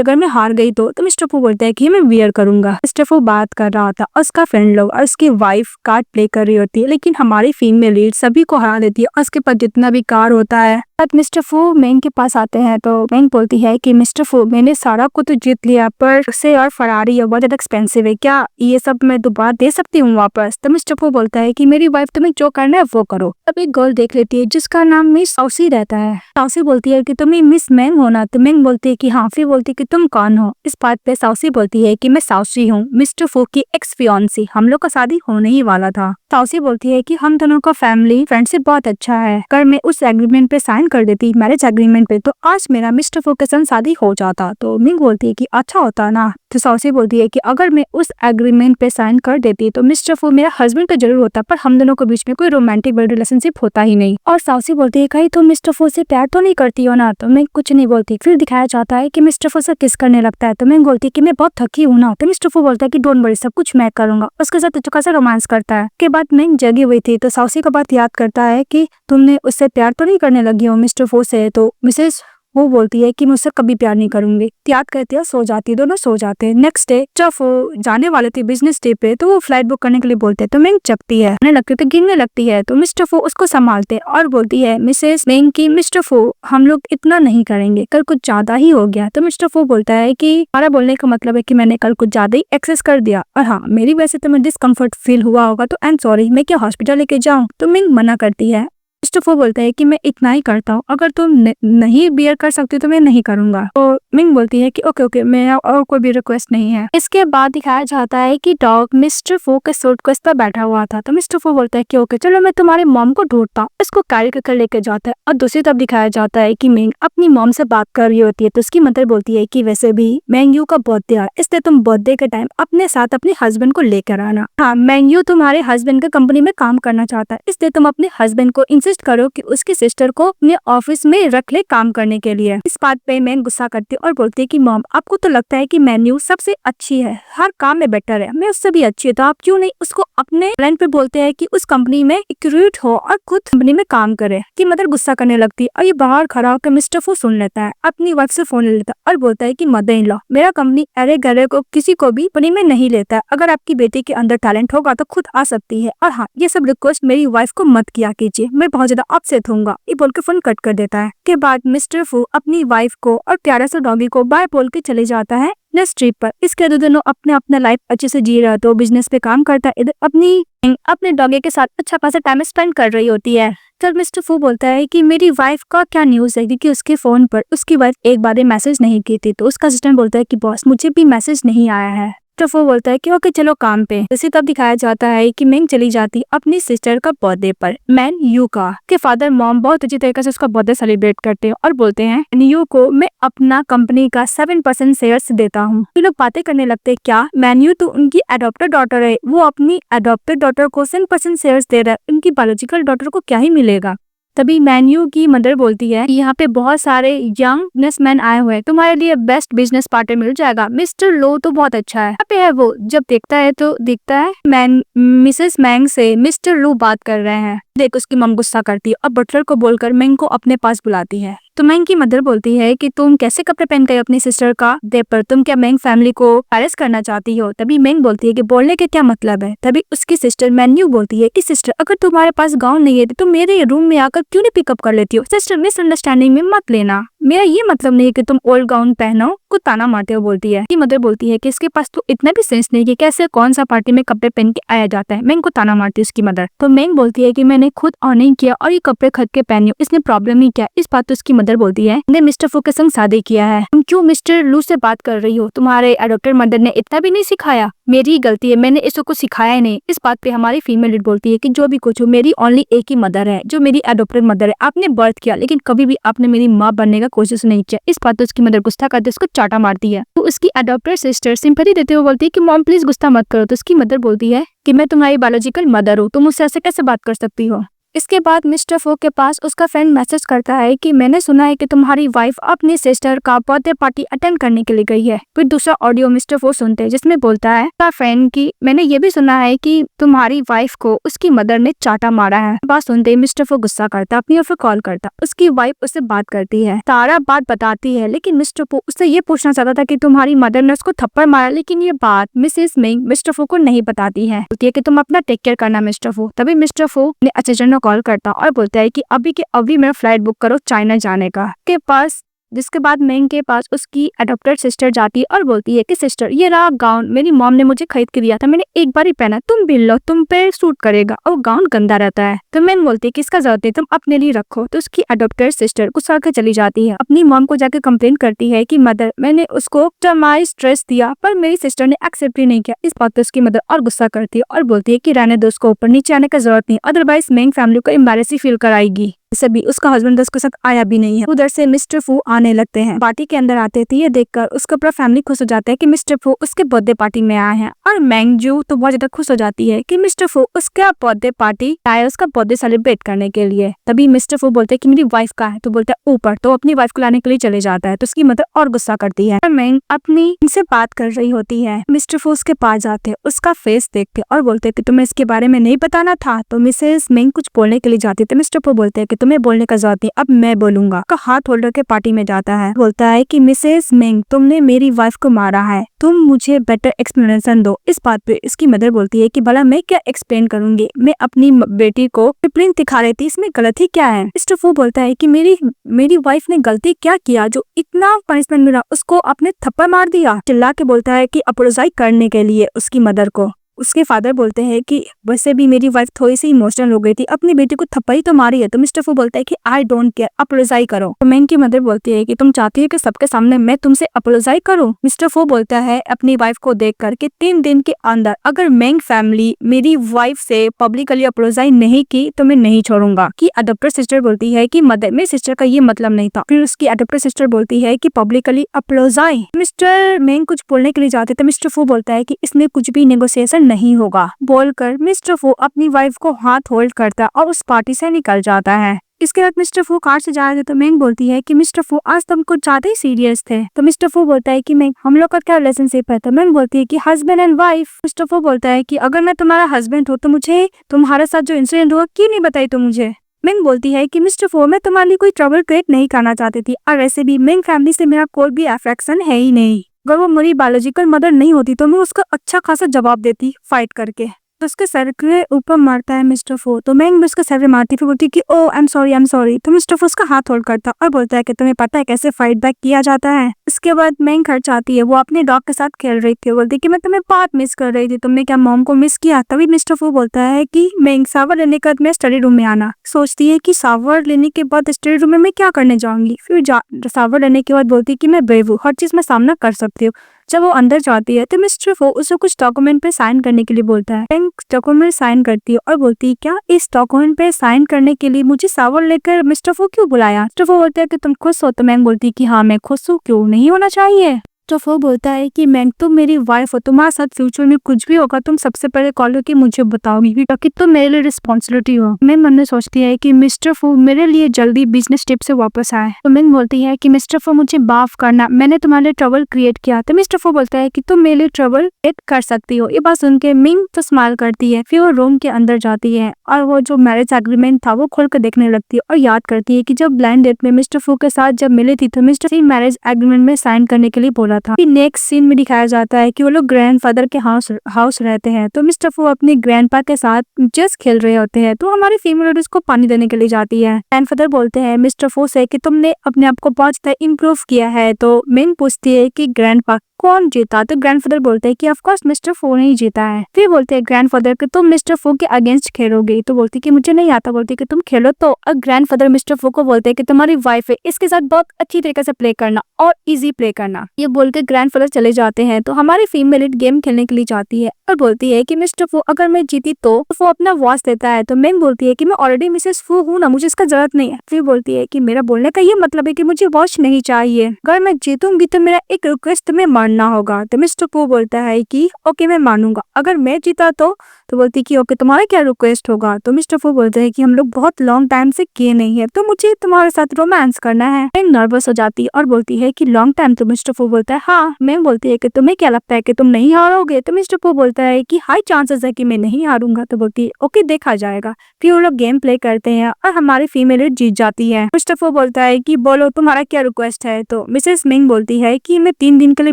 अगर मैं हार गई तो मिस्टर फू बोलता है कि मैं वियर करूंगा। मिस्टर फू बात कर रहा था और उसका फ्रेंड लोग और उसकी वाइफ कार्ड प्ले कर रही होती है, लेकिन हमारी फीमेल लीड सभी को हरा देती है और उसके पास जितना भी कार होता है। मिस्टर फू मेंग के पास आते हैं तो मेंग बोलती है कि मिस्टर फू मैंने सारा को तो जीत लिया पर से और फरारी है बहुत ज्यादा एक्सपेंसिव है, क्या ये सब मैं दोबारा दे सकती हूँ वापस। तो मिस्टर फू बोलता है कि मेरी वाइफ तुम्हें जो करना है वो करो। तब एक गर्ल देख लेती है जिसका नाम मिस साउसी रहता है। साउसी बोलती है कि तुम्हें मिस मेंग हो ना। तो मेंग बोलती है कि हाँ। फिर बोलती है कि तुम कौन हो। इस बात पे साउसी बोलती है कि मैं साउसी हूँ, मिस्टर फू की एक्स फियांसी, हम लोग का शादी होने ही वाला था। साउसी बोलती है कि हम दोनों का फैमिली फ्रेंडशिप बहुत अच्छा है, अगर मैं उस एग्रीमेंट पे साइन कर देती मैरिज एग्रीमेंट पे तो आज मेरा मिस्टर फू के साथ शादी हो जाता। तो मिंग बोलती है कि अच्छा होता ना। तो साउसी बोलती है कि अगर मैं उस एग्रीमेंट पे साइन कर देती तो मिस्टर फू मेरा हस्बैंड तो जरूर होता पर हम दोनों के बीच में कोई रोमांटिक रिलेशनशिप होता ही नहीं। और साउसी बोलती है कहीं तुम मिस्टर फू से प्यार तो नहीं करती हो ना। तो मैं कुछ नहीं बोलती। फिर दिखाया जाता है कि मिस्टर फू से किस करने लगता है। तो मैं बोलती है कि मैं बहुत थकी हूँ ना। तो मिस्टर फू बोलता है कि डोंट वरी सब कुछ मैं करूंगा। उसके साथ अच्छा खासा रोमांस करता है। के बाद मैं जगी हुई थी तो साउसी का बात याद करता है कि तुमने उससे प्यार तो नहीं करने लगी हो मिस्टर फू से। तो मिसेस वो बोलती है कि मैं उससे कभी प्यार नहीं करूंगी। याद करती है सो जाती है, दोनों सो जाते हैं। नेक्स्ट डे जब वो जाने वाले थे बिजनेस ट्रिप पे तो वो फ्लाइट बुक करने के लिए बोलते हैं। तो मिंग जगती है, लगती तो गिरने लगती है। तो मिस्टर फू उसको संभालते और बोलती है मिसेस मिंग की मिस्टर फू हम लोग इतना नहीं करेंगे, कल कुछ ज्यादा ही हो गया। तो मिस्टर फू बोलता है कि हमारा बोलने का मतलब है कि मैंने कल कुछ ज्यादा ही एक्सेस कर दिया और हाँ मेरी वजह से तुम्हें डिस्कम्फर्ट फील हुआ होगा तो आई एम सॉरी, मैं क्या हॉस्पिटल लेके जाऊँ। तो मिंग मना करती है। मिस्टर फू बोलता है कि मैं इतना ही करता हूँ, अगर तुम नहीं बियर कर सकती तो मैं नहीं करूंगा। तो मिंग बोलती है कि ओके ओके मेरा और कोई भी रिक्वेस्ट नहीं है। इसके बाद दिखाया जाता है कि डॉग मिस्टर फू के सूटकेस पर बैठा हुआ था। तो मिस्टर फू बोलता है कि ओके चलो मैं तुम्हारे मॉम को ढूंढता हूँ। इसको कैरी कर लेके जाता है और दूसरी तरफ दिखाया जाता है कि मिंग अपनी मॉम से बात कर रही होती है। तो उसकी मदर बोलती है कि वैसे भी मैंगयू का बर्थडे है इसलिए तुम बर्थडे के टाइम अपने साथ अपने हस्बैंड को लेकर आना। हाँ मैंगयू तुम्हारे हस्बैंड के कंपनी में काम करना चाहता है इसलिए तुम अपने हस्बैंड को इंसिस्ट करो कि उसकी सिस्टर को अपने ऑफिस में रख ले काम करने के लिए। इस बात पे मैं गुस्सा करती हूँ और बोलती है कि मॉम आपको तो लगता है कि मैन्यू सबसे अच्छी है, हर काम में बेटर है, मैं उससे भी अच्छी है तो आप क्यों नहीं उसको अपने लाइन पे बोलते हैं कि उस कंपनी में रिक्रूट हो और खुद कंपनी में काम करे। कि मदर गुस्सा करने लगती है और ये बाहर खड़ा होकर मिस्टर फू सुन लेता है, अपनी वाइफ से फोन ले लेता है और बोलता है कि मदर इन लॉ मेरा कंपनी अरे गरे को किसी को भी कंपनी में नहीं लेता है, अगर आपकी बेटी के अंदर टैलेंट होगा तो खुद आ सकती है और हाँ ये सब रिक्वेस्ट मेरी वाइफ को मत किया कीजिए, मैं बहुत ज्यादा अपसेट हूँगा। ये बोल के फोन कट कर देता है। के बाद मिस्टर फू अपनी वाइफ को और प्यारा सा डॉगी को बाय बोल के चले जाता है नेक्स्ट ट्रिप पर। इसके दोनों अपने अपना लाइफ अच्छे से जी रहा तो बिजनेस पे काम करता है, इधर अपने डॉगी के साथ अच्छा खासा टाइम स्पेंड कर रही होती है। तब मिस्टर फू बोलता है कि मेरी वाइफ का क्या न्यूज है क्योंकि उसके फोन पर उसकी वाइफ एक बार मैसेज नहीं की थी। तो उसका असिस्टेंट बोलता है कि बॉस मुझे भी मैसेज नहीं आया है। तो वो बोलता है कि ओके चलो काम पे। जैसे तब दिखाया जाता है कि मिंग चली जाती अपनी सिस्टर का बर्थडे पर। मैन यू का के फादर मॉम बहुत अच्छी तरीके से उसका बर्थडे सेलिब्रेट करते हैं और बोलते हैं यू को मैं अपना कंपनी का 7% शेयर्स देता हूँ। ये लोग बातें करने लगते हैं क्या मैन्यू तो उनकी अडॉप्टेड डॉटर है, वो अपनी अडॉप्टेड डॉटर को 7% शेयर्स दे रहा है, उनकी बायोलॉजिकल डॉटर को क्या ही मिलेगा। तभी मैन्यू की मदर बोलती है यहाँ पे बहुत सारे यंग बिजनेसमैन आए हुए हैं, तुम्हारे लिए बेस्ट बिजनेस पार्टनर मिल जाएगा। मिस्टर लो तो बहुत अच्छा है। यहाँ पे है वो जब देखता है तो दिखता है मिसेस मैंग से मिस्टर लो बात कर रहे हैं। देख उसकी मम गुस्सा करती है और बटलर को बोलकर मैंग को अपने पास बुलाती है। तो मैंग की मदर बोलती है कि तुम कैसे कपड़े पहन गए अपनी सिस्टर का डे पर, तुम क्या मैंग फैमिली को अरेस्ट करना चाहती हो? तभी मैंग बोलती है कि बोलने के क्या मतलब है। तभी उसकी सिस्टर मैन्यू बोलती है कि सिस्टर अगर तुम्हारे पास गाउन नहीं है तो मेरे रूम में आकर क्यों नहीं पिकअप कर लेती हो? सिस्टर मिसअंडरस्टैंडिंग में मत लेना, मेरा ये मतलब नहीं है कि तुम ओल्ड गाउन पहनो, कुछ ताना मारते हो। बोलती है कि मदर बोलती है कि इसके पास तो इतना भी सेंस नहीं कि कैसे कौन सा पार्टी में कपड़े पहन के आया जाता है। मैंग को ताना मारती है उसकी मदर। तो मैंग बोलती है कि मैंने खुद ऑर्डर किया और ये कपड़े खरीद के पहनी, इसमें प्रॉब्लम ही क्या? इस बात तो उसकी मदर बोलती है मैंने मिस्टर फू के संग शादी किया है, तुम क्यों मिस्टर लू से बात कर रही हो? तुम्हारे अडॉप्टेड मदर ने इतना भी नहीं सिखाया? मेरी गलती है, मैंने इसको कुछ सिखाया ही नहीं। इस बात पे हमारी फीमेल लीड बोलती है कि जो भी कुछ हो मेरी ओनली एक ही मदर है जो मेरी अडॉप्टेड मदर है। आपने बर्थ किया लेकिन कभी भी आपने मेरी माँ बनने का कोशिश नहीं किया। इस बात पे उसकी मदर गुस्सा करती है, उसको चाटा मारती है। तो उसकी अडॉप्टेड सिस्टर सिंपैथी देते हुए बोलती है कि मॉम प्लीज गुस्सा मत करो। तो उसकी मदर बोलती है कि मैं तुम्हारी बायोलॉजिकल मदर हूँ, तुम मुझसे ऐसे कैसे बात कर सकती हो? इसके बाद मिस्टर फो के पास उसका फ्रेंड मैसेज करता है कि मैंने सुना है कि तुम्हारी वाइफ अपनी सिस्टर का बर्थडे पार्टी अटेंड करने के लिए गई है। फिर दूसरा ऑडियो मिस्टर फो सुनते हैं जिसमें बोलता है उसका फ्रेंड कि मैंने ये भी सुना है कि तुम्हारी वाइफ को उसकी मदर ने चाटा मारा है। बात सुनते ही मिस्टर फो गुस्सा करता, अपनी ओर कॉल करता। उसकी वाइफ उससे बात करती है, सारा बात बताती है, लेकिन मिस्टर फो उससे ये पूछना चाहता था कि तुम्हारी मदर ने उसको थप्पड़ मारा, लेकिन ये बात मिसेस मिंग मिस्टर फो को नहीं बताती है। बोलती है कि तुम अपना टेक केयर करना मिस्टर फो। तभी मिस्टर फो ने असिस्टेंट कॉल करता और बोलता है कि अभी के अभी मेरा फ्लाइट बुक करो चाइना जाने का के पास। जिसके बाद मैंग के पास उसकी अडॉप्टेड सिस्टर जाती है और बोलती है कि सिस्टर ये रहा गाउन, मेरी मॉम ने मुझे खरीद के दिया था, मैंने एक बार ही पहना, तुम भी लो, तुम पे सूट करेगा और गाउन गंदा रहता है। तो मैंग बोलती है कि इसका जरूरत नहीं, तुम अपने लिए रखो। तो उसकी अडॉप्टेड सिस्टर गुस्सा कर चली जाती है, अपनी मॉम को जाकर कंप्लेन करती है कि मदर मैंने उसको टमाइज ड्रेस दिया पर मेरी सिस्टर ने एक्सेप्ट ही नहीं किया। इस बात पे उसकी मदर और गुस्सा करती है और बोलती है कि रहने दो, उसको ऊपर नीचे आने का जरूरत नहीं, अदरवाइज मैंग फैमिली को एम्बैरेस फील कराएगी। सभी उसका हस्बैंड उसके साथ आया भी नहीं है। उधर से मिस्टर फू आने लगते हैं, पार्टी के अंदर आते थे। ये देखकर उसका पूरा फैमिली खुश हो जाता है कि मिस्टर फू उसके बर्थडे पार्टी में आए हैं। और मैंगजू तो बहुत ज्यादा खुश हो जाती है कि मिस्टर फू उसका बर्थडे पार्टी आया, उसका बर्थडे सेलिब्रेट करने के लिए। तभी मिस्टर फू बोलते हैं कि मेरी वाइफ का है, तो बोलता है ऊपर। तो अपनी वाइफ को लाने के लिए चले जाता है। तो उसकी मदर और गुस्सा करती है। मैंग अपनी इनसे बात कर रही होती है, मिस्टर फू उसके पास जाते, उसका फेस देखते और बोलते कि तुम्हें इसके बारे में नहीं बताना था। तो मिसेस मिंग कुछ बोलने के लिए जाती है। मिस्टर फू बोलते हैं कि तुम्हें बोलने का जरूरत नहीं, अब मैं बोलूंगा। का हाथ होल्डर के पार्टी में जाता है, बोलता है कि मिसेस मिंग तुमने मेरी वाइफ को मारा है, तुम मुझे बेटर एक्सप्लेनेशन दो। इस बात पे इसकी मदर बोलती है कि भला मैं क्या एक्सप्लेन करूंगी, मैं अपनी बेटी को डिसिप्लिन दिखा रही थी, इसमें गलती क्या है? मिस्टर फू बोलता है कि मेरी वाइफ ने गलती क्या किया जो इतना पनिशमेंट मिला, उसको आपने थप्पड़ मार दिया। चिल्ला के बोलता है कि अपोलोजाइज करने के लिए उसकी मदर को। उसके फादर बोलते हैं कि वैसे भी मेरी वाइफ थोड़ी सी इमोशनल हो गई थी, अपनी बेटी को थप्पड़ ही तो मारी है। तो मिस्टर फू बोलता है कि आई डोंट केयर, अपोलोजाइज करो। तो मैंग की मदर बोलती है कि तुम चाहती हो कि सबके सामने मैं तुमसे अपोलोजाइज करूं? मिस्टर फू बोलता है अपनी वाइफ को देख कर कि 3 दिन के अंदर अगर मैंग फैमिली मेरी वाइफ से पब्लिकली अपोलोजाइज नहीं की तो मैं नहीं छोड़ूंगा। कि अडॉप्टेड सिस्टर बोलती है कि मदर मेरी सिस्टर का ये मतलब नहीं था। फिर उसकी अडॉप्टेड सिस्टर बोलती है कि पब्लिकली अपोलोजाइज। मिस्टर मैंग कुछ बोलने के लिए जाते तो मिस्टर फू बोलता है कि इसमें कुछ भी नेगोशिएशन नहीं होगा। बोलकर मिस्टर फू अपनी वाइफ को हाथ होल्ड करता और उस पार्टी से निकल जाता है। इसके बाद मिस्टर फू कार से जा रहे थे तो मैंग बोलती है कि मिस्टर फू आज तुम कुछ ज्यादा ही सीरियस थे। तो मिस्टर फू बोलता है कि मैंग हम लोग का क्या रिलेशनशिप है? तो मैंग बोलती है कि हस्बैंड एंड वाइफ। मिस्टर फू बोलता है कि अगर मैं तुम्हारा हस्बैंड हूँ तो मुझे तुम्हारे साथ जो इंसिडेंट हुआ क्यों नहीं बताई तुम मुझे? मैंग बोलती है कि मिस्टर फू मैं तुम्हारे लिए कोई ट्रबल क्रिएट नहीं करना चाहती थी, और वैसे भी मैंग फैमिली से मेरा कोई भी अफेक्शन है ही नहीं। अगर वो मेरी बायोलॉजिकल मदर नहीं होती तो मैं उसका अच्छा खासा जवाब देती फाइट करके। तो उसके सर के ऊपर मारता है मिस्टर फू। तो मैंग भी उसके सर पे मारती, फिर बोलती कि ओ आई एम सॉरी। तो मिस्टर फू उसका हाथ होल्ड करता और बोलता है कि तुम्हें पता है कैसे फाइट बैक किया जाता है? इसके बाद मैंग घर जाती है, वो अपने डॉग के साथ खेल रही थी, बोलती कि मैं तुम्हें बहुत मिस कर रही थी, तुमने क्या मॉम को मिस किया? तभी मिस्टर फू बोलता है कि मैंग शावर लेने के बाद मैं स्टडी रूम में आना। सोचती है कि शावर लेने के बाद स्टडी रूम में मैं क्या करने जाऊंगी। फिर शावर लेने के बाद बोलती है कि मैं ब्रेव हूँ, हर चीज में सामना कर सकती हूँ। जब वो अंदर जाती है तो मिस्टर फू उसे कुछ डॉक्यूमेंट पे साइन करने के लिए बोलता है। मैंग डॉक्यूमेंट साइन करती है और बोलती है क्या इस डॉक्यूमेंट पे साइन करने के लिए मुझे शावर लेकर मिस्टर फू क्यों बुलाया? मिस्टर फू बोलता है कि तुम खुश हो? तो मैंग बोलती है कि हाँ मैं खुश हूँ, क्यों नहीं होना चाहिए। मिस्टर फो बोलता है कि मैं तुम मेरी वाइफ हो, तुम्हारे साथ फ्यूचर में कुछ भी होगा तुम सबसे पहले कॉल करके मुझे बताओगी क्योंकि तुम मेरे लिए रिस्पॉन्सिबिलिटी हो। मैं मन में सोचती है कि मिस्टर फो मेरे लिए जल्दी बिजनेस ट्रिप से वापस आए। तो मिंग बोलती है कि मिस्टर फो मुझे माफ करना, मैंने तुम्हारे लिए ट्रबल क्रिएट किया। तो मिस्टर फो बोलता है कि तुम मेरे लिए ट्रबल क्रिएट कर सकती हो। ये बात सुन के मिंग तो स्माइल करती है। फिर वो रूम के अंदर जाती है और वो जो मैरिज एग्रीमेंट था वो खोल कर देखने लगती है और याद करती है कि जब ब्लाइंड डेट में मिस्टर फो के साथ जब मिली थी तो मिस्टर फो मैरिज एग्रीमेंट में साइन करने के लिए बोला था। नेक्स्ट सीन में दिखाया जाता है कि वो लोग ग्रैंडफादर के हाउस रहते हैं। तो मिस्टर फो अपने ग्रैंडपा के साथ चेस खेल रहे होते हैं। तो हमारी फीमेल उसको पानी देने के लिए जाती है। ग्रैंडफादर बोलते हैं मिस्टर फो से कि तुमने अपने आप को बहुत ज्यादा इम्प्रूव किया है। तो मिंग पूछती है कि ग्रैंडपा कौन जीता। तो ग्रैंडफादर बोलते हैं कि ऑफ कोर्स मिस्टर फो ने ही जीता है। फिर बोलते हैं ग्रैंडफादर कि तुम मिस्टर फो के अगेंस्ट खेलोगे। तो बोलती कि मुझे नहीं आता। बोलती कि तुम खेलो। तो ग्रैंडफादर मिस्टर फो को बोलते हैं कि तुम्हारी वाइफ है, इसके साथ बहुत अच्छी तरीके से प्ले करना और इजी प्ले करना। ये बोल के ग्रैंडफादर चले जाते हैं। तो हमारी फीमेल गेम खेलने के लिए जाती है और बोलती है कि मिस्टर फो अगर मैं जीती तो वो अपना वॉच देता है। तो मैं बोलती है कि मैं ऑलरेडी मिसेस फो हूँ ना, मुझे इसका जरूरत नहीं है। फिर बोलती है कि मेरा बोलने का ये मतलब है कि मुझे वॉच नहीं चाहिए, अगर मैं जीतूंगी तो मेरा एक रिक्वेस्ट तुम्हें मानना होगा। तो मिस्टर फो बोलता है कि ओके मैं मानूंगा, अगर मैं जीता तो बोलती कि ओके तुम्हारा क्या रिक्वेस्ट होगा। तो मिस्टर फो बोलते हैं कि हम लोग बहुत लॉन्ग टाइम से किए नहीं है तो मुझे तुम्हारे साथ रोमांस करना है। मैं नर्वस हो जाती है और बोलती है कि लॉन्ग टाइम। तो मिस्टर फो बोलता है हाँ। मैं बोलती है कि तुम्हें क्या लगता है कि तुम नहीं हारोगे। तो मिस्टर फो बोलता है कि हाई चांसेस है कि मैं नहीं हारूंगा। तो बोलती है ओके देखा जाएगा। फिर वो लोग गेम प्ले करते हैं और हमारी फीमेल जीत जाती है। मिस्टर फो बोलता है कि बोलो तुम्हारा क्या रिक्वेस्ट है। तो मिसेस मिंग बोलती है कि मैं 3 दिन के लिए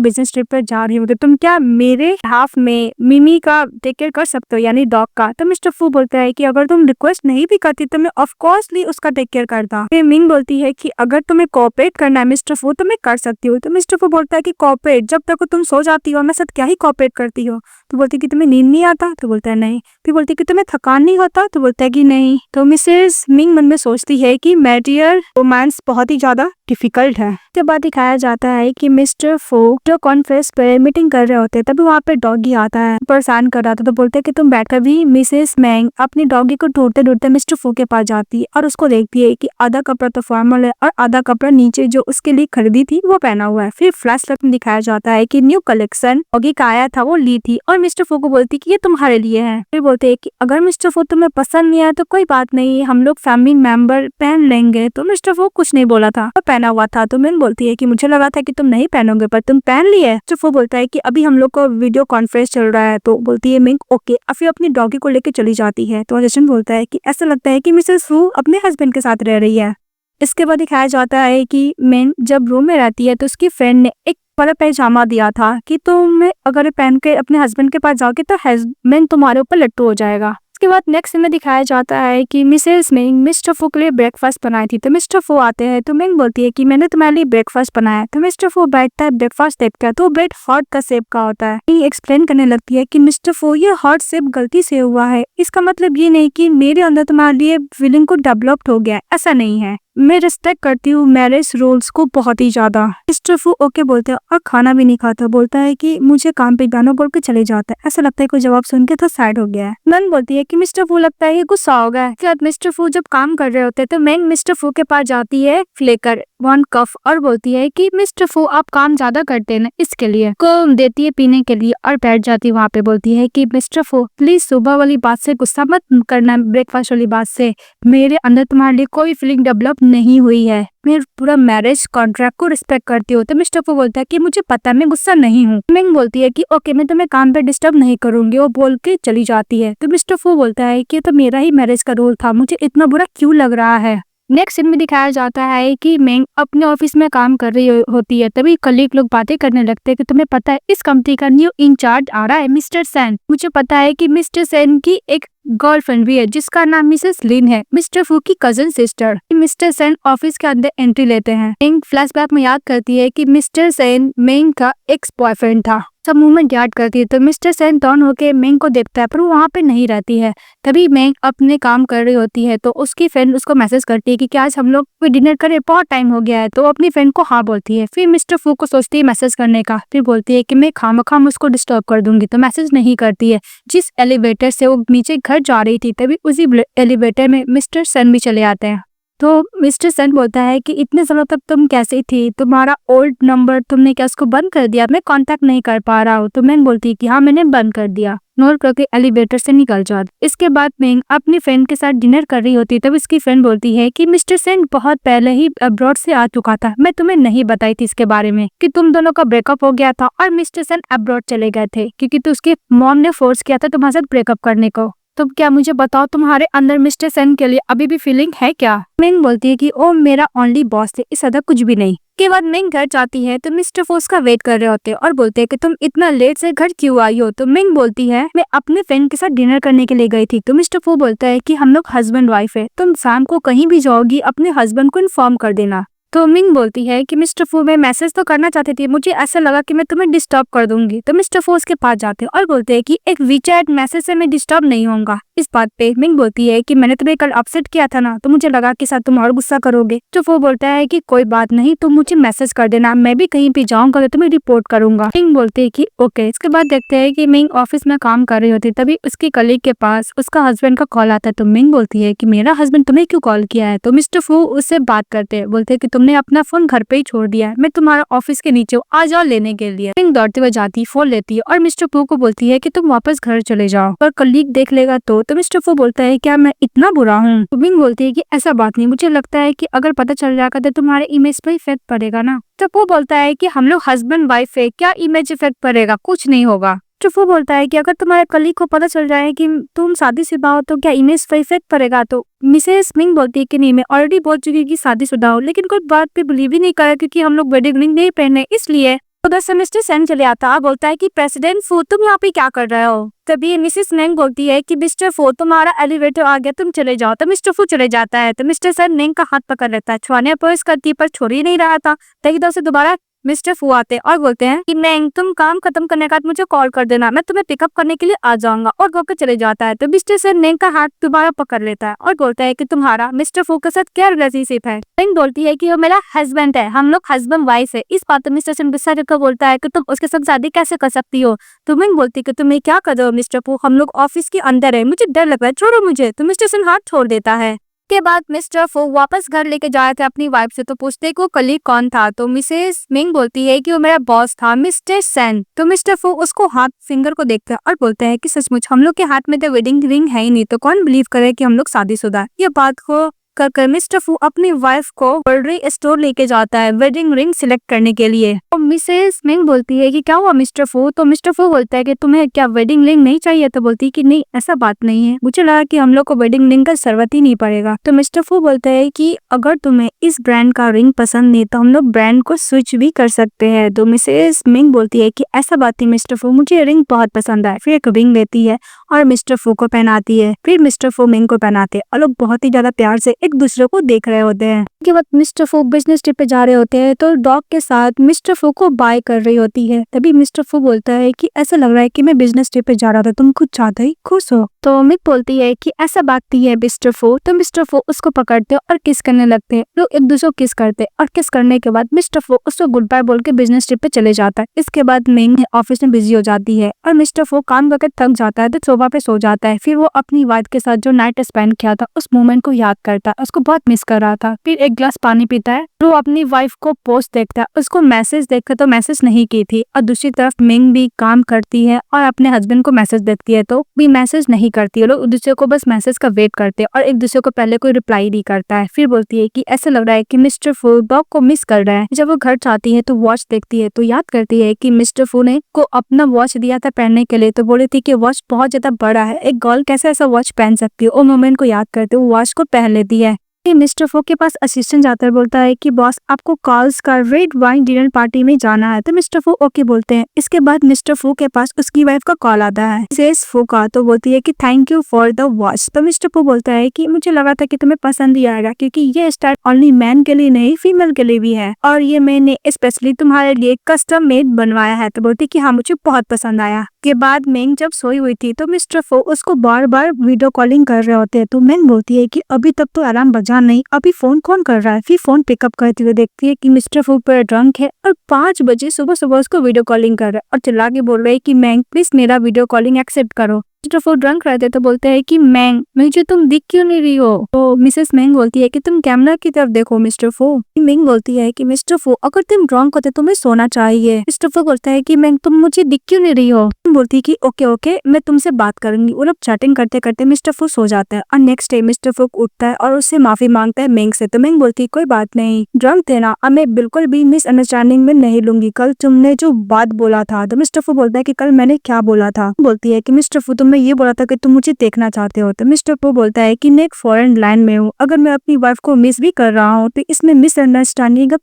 बिजनेस ट्रिप पर जा रही हूँ, तो तुम क्या मेरे हाफ में मिमी का टेक केयर कर सकते हो, यानी डॉग का। तो मिस्टर फू बोलता है कि अगर तुम रिक्वेस्ट नहीं भी करती तो मैं ऑफ कोर्सली उसका टेक केयर करता। फिर मिंग बोलती है कि अगर तुम्हें कोऑपरेट करना है मिस्टर फू तो मैं कर सकती हूँ। तो मिस्टर फू बोलता है कि कोऑपरेट, जब तक तुम सो जाती हो मैं साथ क्या ही कोऑपरेट करती हो। तो बोलती है कि तुम्हें नींद नहीं आता। तो बोलता है नहीं। फिर बोलती है कि तुम्हें थकान नहीं होता। तो बोलता है कि नहीं। तो मिसेस मिंग मन में सोचती है कि मैरियल रोमांस बहुत ही ज्यादा डिफिकल्ट है। इसके बाद दिखाया जाता है कि मिस्टर फो जो कॉन्फ्रेंस पे मीटिंग कर रहे होते हैं तभी वहाँ पे डॉगी आता है, परेशान कर रहा था। तो बोलते हैं कि तुम बैठकर भी। मिसेस मैंग अपनी डॉगी को ढूंढते ढूंढते मिस्टर फो के पास जाती है और उसको देखती है कि आधा कपड़ा तो फॉर्मल है और आधा कपड़ा नीचे जो उसके लिए खरीदी थी वो पहना हुआ है। फिर फ्लैशबैक में दिखाया जाता है कि न्यू कलेक्शन डॉगी का आया था वो ली थी और मिस्टर फो को बोलती कि ये तुम्हारे लिए है। फिर बोलते हैं कि अगर मिस्टर फो तुम्हें पसंद नहीं आया तो कोई बात नहीं, हम लोग फैमिली मेंबर पहन लेंगे। तो मिस्टर फो कुछ नहीं बोला था, वो पहना हुआ था। तो मिंग बोलती है कि मुझे लगा था कि तुम नहीं पहनोगे पर तुम पहन लिए। मिस्टर फो बोलता है कि अभी हम लोग को वीडियो कॉन्फ्रेंस चल रहा है। तो बोलती है मिंग ओके। फिर अपनी डॉगी को लेकर चली जाती है। तो जशन बोलता है कि ऐसा लगता है कि मिसेस फू अपने हस्बैंड के साथ रह रही है। इसके बाद दिखाया जाता है कि मिंग जब रूम में रहती है तो उसकी फ्रेंड ने एक बड़ा पैजामा दिया था कि तुम अगर पहन के अपने हस्बैंड के पास जाओगे तो हस्बैंड तुम्हारे ऊपर लट्टू हो जाएगा। इसके बाद नेक्स्ट में दिखाया जाता है कि मिसेस मिंग मिस्टर फो के लिए ब्रेकफास्ट बनाई थी। तो मिस्टर फो आते हैं तो मिंग बोलती है कि मैंने तुम्हारे लिए ब्रेकफास्ट बनाया। तो मिस्टर फो बैठता है, ब्रेकफास्ट देखता है तो ब्रेड हार्ट का शेप का होता है। मिंग एक्सप्लेन करने लगती है कि मिस्टर फो ये हार्ट शेप गलती से हुआ है, इसका मतलब ये नहीं कि मेरे अंदर तुम्हारे लिए फीलिंग को डेवलप्ड हो गया, ऐसा नहीं है। मैं रिस्पेक्ट करती हूँ मैरिज रूल्स को बहुत ही ज्यादा। मिस्टर फू ओके बोलते हैं और खाना भी नहीं खाता। बोलता है कि मुझे काम पे जाना बोल के चले जाता है। ऐसा लगता है कोई जवाब सुन के तो साइड हो गया है। नन बोलती है कि मिस्टर फू लगता है ये गुस्सा हो गया है। मिस्टर फू जब काम कर रहे होते हैं तो मैंग मिस्टर फू के पास जाती है लेकर 1 कप और बोलती है कि मिस्टर फू आप काम ज्यादा करते हैं ना, इसके लिए को देती है पीने के लिए और बैठ जाती है वहाँ पे। बोलती है कि मिस्टर फू प्लीज सुबह वाली बात से गुस्सा मत करना, ब्रेकफास्ट वाली बात से मेरे अंदर तुम्हारे लिए कोई फीलिंग डेवलप नहीं हुई है, मैं पूरा मैरिज कॉन्ट्रैक्ट को रिस्पेक्ट करती हूँ। तो मिस्टर फू बोलता है कि मुझे पता है मैं गुस्सा नहीं हूँ। मिंग बोलती है कि ओके मैं तुम्हें काम पे डिस्टर्ब नहीं करूंगी, वो बोल के चली जाती है। तो मिस्टर फू बोलता है कि तो मेरा ही मैरिज का रोल था, मुझे इतना बुरा क्यों लग रहा है। नेक्स्ट सीन में दिखाया जाता है कि मिंग अपने ऑफिस में काम कर रही होती है तभी कलीग लोग बातें करने लगते हैं कि तुम्हें पता है इस कंपनी का न्यू इंचार्ज आ रहा है मिस्टर सेन। मुझे पता है कि मिस्टर सेन की एक गर्लफ्रेंड भी है जिसका नाम मिसेस लिन है, मिस्टर फू की cousin sister. Mister Sen office के अंदर एंट्री लेते हैं। मिंग फ्लैशबैक में याद करती है कि मिस्टर सेन मिंग का एक्स बॉयफ्रेंड था। सब मूवमेंट याद करती है तो मिस्टर सेन टर्न होके मिंग को देखता है पर वो वहाँ पे नहीं रहती है। तभी मिंग अपने काम कर रही होती है तो उसकी फ्रेंड उसको मैसेज करती है कि क्या आज हम लोग डिनर करें, बहुत टाइम हो गया है। तो अपनी फ्रेंड को हाँ बोलती है। फिर मिस्टर फू को सोचती है मैसेज करने का, फिर बोलती है कि मैं खामखाम उसको डिस्टर्ब कर दूंगी तो मैसेज नहीं करती है। जिस एलिवेटर से वो नीचे घर जा रही थी तभी उसी एलिवेटर में मिस्टर सेन भी चले आते हैं। तो मिस्टर सन बोलता है कि इतने सालों तक तुम कैसे थी, तुम्हारा ओल्ड नंबर तुमने क्या उसको बंद कर दिया, मैं कांटेक्ट नहीं कर पा रहा हूँ। तो मैंग बोलती है कि हाँ मैंने बंद कर दिया। नोर करके एलिवेटर से निकल जाती। इसके बाद मैंग अपनी फ्रेंड के साथ डिनर कर रही होती, तब इसकी फ्रेंड बोलती है कि मिस्टर सेन बहुत पहले ही अब्रॉड से आ चुका था, मैं तुम्हें नहीं बताई थी इसके बारे में कि तुम दोनों का ब्रेकअप हो गया था और मिस्टर सेन अब्रॉड चले गए थे क्योंकि तो उसके मॉम ने फोर्स किया था तुम्हारे साथ ब्रेकअप करने को। तो क्या मुझे बताओ तुम्हारे अंदर मिस्टर सेन के लिए अभी भी फीलिंग है क्या? मिंग बोलती है कि ओ मेरा ओनली बॉस थे, इस हद कुछ भी नहीं। के बाद मिंग घर जाती है तो मिस्टर फोर्स का वेट कर रहे होते हैं और बोलते हैं कि तुम इतना लेट से घर क्यों आई हो? तो मिंग बोलती है मैं अपने फ्रेंड के साथ डिनर करने के लिए गई थी। तो मिस्टर फो बोलता है कि हम लोग हस्बैंड वाइफ है, तुम शाम को कहीं भी जाओगी अपने हस्बैंड को इन्फॉर्म कर देना। तो मिंग बोलती है कि मिस्टर फो मैं मैसेज तो करना चाहती थी, मुझे ऐसा लगा कि मैं तुम्हें डिस्टर्ब कर दूंगी। तो मिस्टर फो उसके पास जाते हैं और बोलते हैं कि एक वीचैट मैसेज से मैं डिस्टर्ब नहीं होऊंगा। इस बात पे मिंग बोलती है कि मैंने तुम्हें कल अपसेट किया था ना, तो मुझे लगा कि शायद तुम और गुस्सा करोगे। तो वो बोलता है कि कोई बात नहीं, तुम मुझे मैसेज कर देना, मैं भी कहीं पे जाऊंगा तो तुम्हें रिपोर्ट करूंगा। मिंग बोलती है कि ओके। इसके बाद देखते हैं कि मिंग ऑफिस में काम कर रही होती, तभी उसकी कलीग के पास उसका हस्बैंड का कॉल आता है। तो मिंग बोलती है कि मेरा हस्बैंड तुम्हें क्यों कॉल किया है? तो मिस्टर फू उससे बात करते हैं, बोलते हैं कि तुमने अपना फोन घर पे ही छोड़ दिया है, मैं तुम्हारा ऑफिस के नीचे आ जाओ लेने के लिए। मिंग दौड़ते हुए जाती, फोन लेती है और मिस्टर फू को बोलती है कि तुम वापस घर चले जाओ और कलीग देख लेगा तो मिस्टर फू बोलता है क्या मैं इतना बुरा हूँ? तो मिंग बोलती है कि ऐसा बात नहीं, मुझे लगता है कि अगर पता चल जाएगा तो तुम्हारे इमेज पे इफेक्ट पड़ेगा ना। तो वो बोलता है कि हम लोग हस्बैंड वाइफ है, क्या इमेज इफेक्ट पड़ेगा? कुछ नहीं होगा। तो वो बोलता है कि अगर तुम्हारे कलीग को पता चल जाए कि तुम शादीशुदा हो तो क्या इमेज पे इफेक्ट पड़ेगा? तो मिसेस मिंग बोलती है कि नहीं, मैं ऑलरेडी बोल चुकी कि शादीशुदा हो, लेकिन कोई बात पे बिलीव ही नहीं करा क्योंकि हम लोग वेडिंग रिंग नहीं पहने इसलिए। उधर से मिस्टर सेन चले आता, बोलता है कि प्रेसिडेंट फू तुम यहाँ पे क्या कर रहे हो? तभी मिसेस नेंग बोलती है कि मिस्टर फू तुम्हारा एलिवेटर आ गया, तुम चले जाओ। तो मिस्टर फू चले जाता है तो मिस्टर सेन नेंग का हाथ पकड़ लेता है, छुआने पर करती पर छोड़ ही नहीं रहा था। तो से दोबारा मिस्टर फू आते और बोलते हैं कि नेंग तुम काम खत्म करने के बाद मुझे कॉल कर देना, मैं तुम्हें पिकअप करने के लिए आ जाऊंगा, और होकर चले जाता है। तो मिस्टर सेन नेंग का हाथ दोबारा पकड़ लेता है और बोलता है कि तुम्हारा मिस्टर फू के साथ क्या रिलेशनशिप है? नेंग बोलती है कि वो मेरा हस्बैंड है, हम लोग हस्बैंड वाइफ है। इस बात पर मिस्टर सेन गुस्सा करके बोलता है कि तुम उसके साथ शादी कैसे कर सकती हो? तो मिंग बोलती है कि तुम क्या कर रहे हो मिस्टर फू, हम लोग ऑफिस के अंदर है, मुझे डर लग रहा है, छोड़ो मुझे। तो मिस्टर सेन हाथ छोड़ देता है। के बाद मिस्टर फो वापस घर लेके जा रहे थे अपनी वाइफ से, तो पूछते को कलीग कौन था? तो मिसेस मिंग बोलती है कि वो मेरा बॉस था मिस्टर सेन। तो मिस्टर फो उसको हाथ फिंगर को देखते हैं और बोलते हैं कि सचमुच हम लोग के हाथ में तो वेडिंग रिंग है ही नहीं, तो कौन बिलीव करे कि हम लोग शादीशुदा है? ये बात को कर मिस्टर फू अपनी वाइफ को ज्वेलरी स्टोर लेके जाता है वेडिंग रिंग सिलेक्ट करने के लिए। तो मिसेस मिंग बोलती है कि क्या हुआ मिस्टर फू? तो मिस्टर फू बोलता है कि तुम्हें क्या वेडिंग रिंग नहीं चाहिए? तो बोलती है कि नहीं ऐसा बात नहीं है, मुझे लगा कि हम लोग को वेडिंग रिंग का जरूरत ही नहीं पड़ेगा। तो मिस्टर फू बोलता है कि अगर तुम्हें इस ब्रांड का रिंग पसंद नहीं तो हम लोग ब्रांड को स्विच भी कर सकते हैं। तो मिसेस मिंग बोलती है कि ऐसा बात नहीं मिस्टर फू, मुझे रिंग बहुत पसंद है। फिर एक रिंग लेती है और मिस्टर फू को पहनाती है, फिर मिस्टर फू मिंग को पहनाते हैं और लोग बहुत ही ज्यादा प्यार से एक दूसरे को देख रहे होते हैं। के बाद मिस्टर फू बिजनेस ट्रिप पे जा रहे होते हैं तो डॉग के साथ मिस्टर फू को बाय कर रही होती है। तभी मिस्टर फू बोलता है कि ऐसा लग रहा है कि मैं बिजनेस ट्रिप पे जा रहा था, तुम कुछ ज्यादा ही खुश हो। तो मिक बोलती है कि ऐसा बात नहीं है मिस्टर फू। तो मिस्टर फू उसको पकड़ते और किस करने लगते हैं, लोग एक दूसरे को किस करते और किस करने के बाद मिस्टर फू उसको गुड बाय बोल के बिजनेस ट्रिप पे चले जाता है। इसके बाद मिंग ऑफिस में बिजी हो जाती है और मिस्टर फू काम करके थक जाता है तो सोफा पे सो जाता है। फिर वो अपनी वाइफ के साथ जो नाइट स्पेंड किया था उस मोमेंट को याद करता है, उसको बहुत मिस कर रहा था। फिर एक ग्लास पानी पीता है, वो अपनी वाइफ को पोस्ट देखता है, उसको मैसेज देखकर तो मैसेज नहीं की थी, और दूसरी तरफ मिंग भी काम करती है और अपने हस्बैंड को मैसेज देखती है तो भी मैसेज नहीं करती है। लोग एक दूसरे को बस मैसेज का वेट करते हैं और एक दूसरे को पहले कोई रिप्लाई नहीं करता है। फिर बोलती है कि ऐसा लग रहा है कि मिस्टर फू डॉग को मिस कर रहा है। जब वो घर जाती है तो वॉच देखती है तो याद करती है कि मिस्टर फू ने को अपना वॉच दिया था पहनने के लिए, तो बोली थी कि वॉच बहुत ज्यादा बड़ा है, एक गर्ल कैसे ऐसा वॉच पहन सकती है। वो मोमेंट को याद करते वो वॉच को पहन लेती है। मिस्टर फू के पास असिस्टेंट जाता है, बोलता है कि बॉस आपको कॉल्स का रेड वाइन डिनर पार्टी में जाना है। तो मिस्टर फू ओके बोलते हैं। इसके बाद मिस्टर फू के पास उसकी वाइफ का कॉल आता है मिसेस फू का, तो बोलती है कि thank you for the watch. तो मिस्टर फू बोलता है कि मुझे लगा था कि तुम्हें पसंद ही आएगा क्योंकि ये स्टाइल ओनली मैन के लिए नहीं फीमेल के लिए भी है और ये मैंने स्पेशली तुम्हारे लिए कस्टम मेड बनवाया है। तो बोलती कि हाँ मुझे बहुत पसंद आया। के बाद मिंग जब सोई हुई थी तो मिस्टर फू उसको बार बार वीडियो कॉलिंग कर रहे होते हैं। तो मिंग बोलती है कि अभी तक तो अलार्म बजा नहीं, अभी फोन कौन कर रहा है। फिर फोन पिकअप करते हुए देखती है कि मिस्टर फू पर ड्रंक है और 5 बजे सुबह सुबह उसको वीडियो कॉलिंग कर रहा है और चिल्ला के बोल रहे है कि मिंग प्लीज मेरा वीडियो कॉलिंग एक्सेप्ट करो। मिस्टर फू ड्रंक रहते तो बोलते हैं कि मैंग मुझे तुम दिख क्यों नहीं रही हो। तो मिसेस मैंग बोलती है कि तुम कैमरा की तरफ देखो मिस्टर फू। मैंग बोलती है कि मिस्टर फू अगर तुम ड्रंक होते तुम्हें सोना चाहिए। मिस्टर फू बोलता है कि मैंग तुम मुझे दिख क्यों नहीं रही हो। बोलती है कि ओके ओके मैं तुमसे बात करूंगी। वो लोग चैटिंग करते करते मिस्टर फू सो जाता है और नेक्स्ट डे मिस्टर फू उठता है और उससे माफी मांगता है मैंग से। तो मैंग बोलती है कोई बात नहीं, ड्रंक थे ना, अब मैं बिल्कुल भी मिसअंडरस्टैंडिंग में नहीं लूंगी। कल तुमने जो बात बोला था। तो मिस्टर फू बोलता है कि कल मैंने क्या बोला था। बोलती है कि मिस्टर फू तुमने ये बोला था कि तुम मुझे देखना चाहते हो। तो मिस्टर फू बोलता है कि मैं एक फॉरेन लैंड में हूँ, अगर मैं अपनी वाइफ को मिस भी कर रहा हूँ तो इसमें मिसअंडरस्टैंडिंग का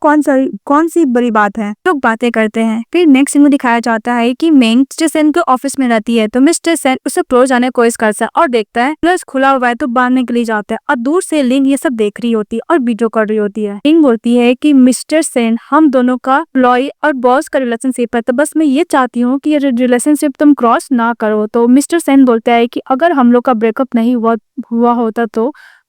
कौन सी बड़ी बात है। लोग बातें करते हैं। फिर नेक्स्ट में दिखाया जाता है कि मैंग मिस्टर सेन के ऑफिस में रहती है। तो मिस्टर सेन उसे क्लोज आने की कोशिश करता है और देखता है प्लस खुला हुआ है तो बाहर निकली जाता है और दूर से लिंग ये सब देख रही होती है और वीडियो कर रही होती है। लिंग बोलती है कि मिस्टर सेन हम दोनों का एम्प्लॉय और बॉस का रिलेशनशिप है, तो बस मैं ये चाहती हूँ कि ये रिलेशनशिप तुम क्रॉस ना करो। तो मिस्टर सेन बोलता है कि अगर हम लोग का ब्रेकअप नहीं हुआ होता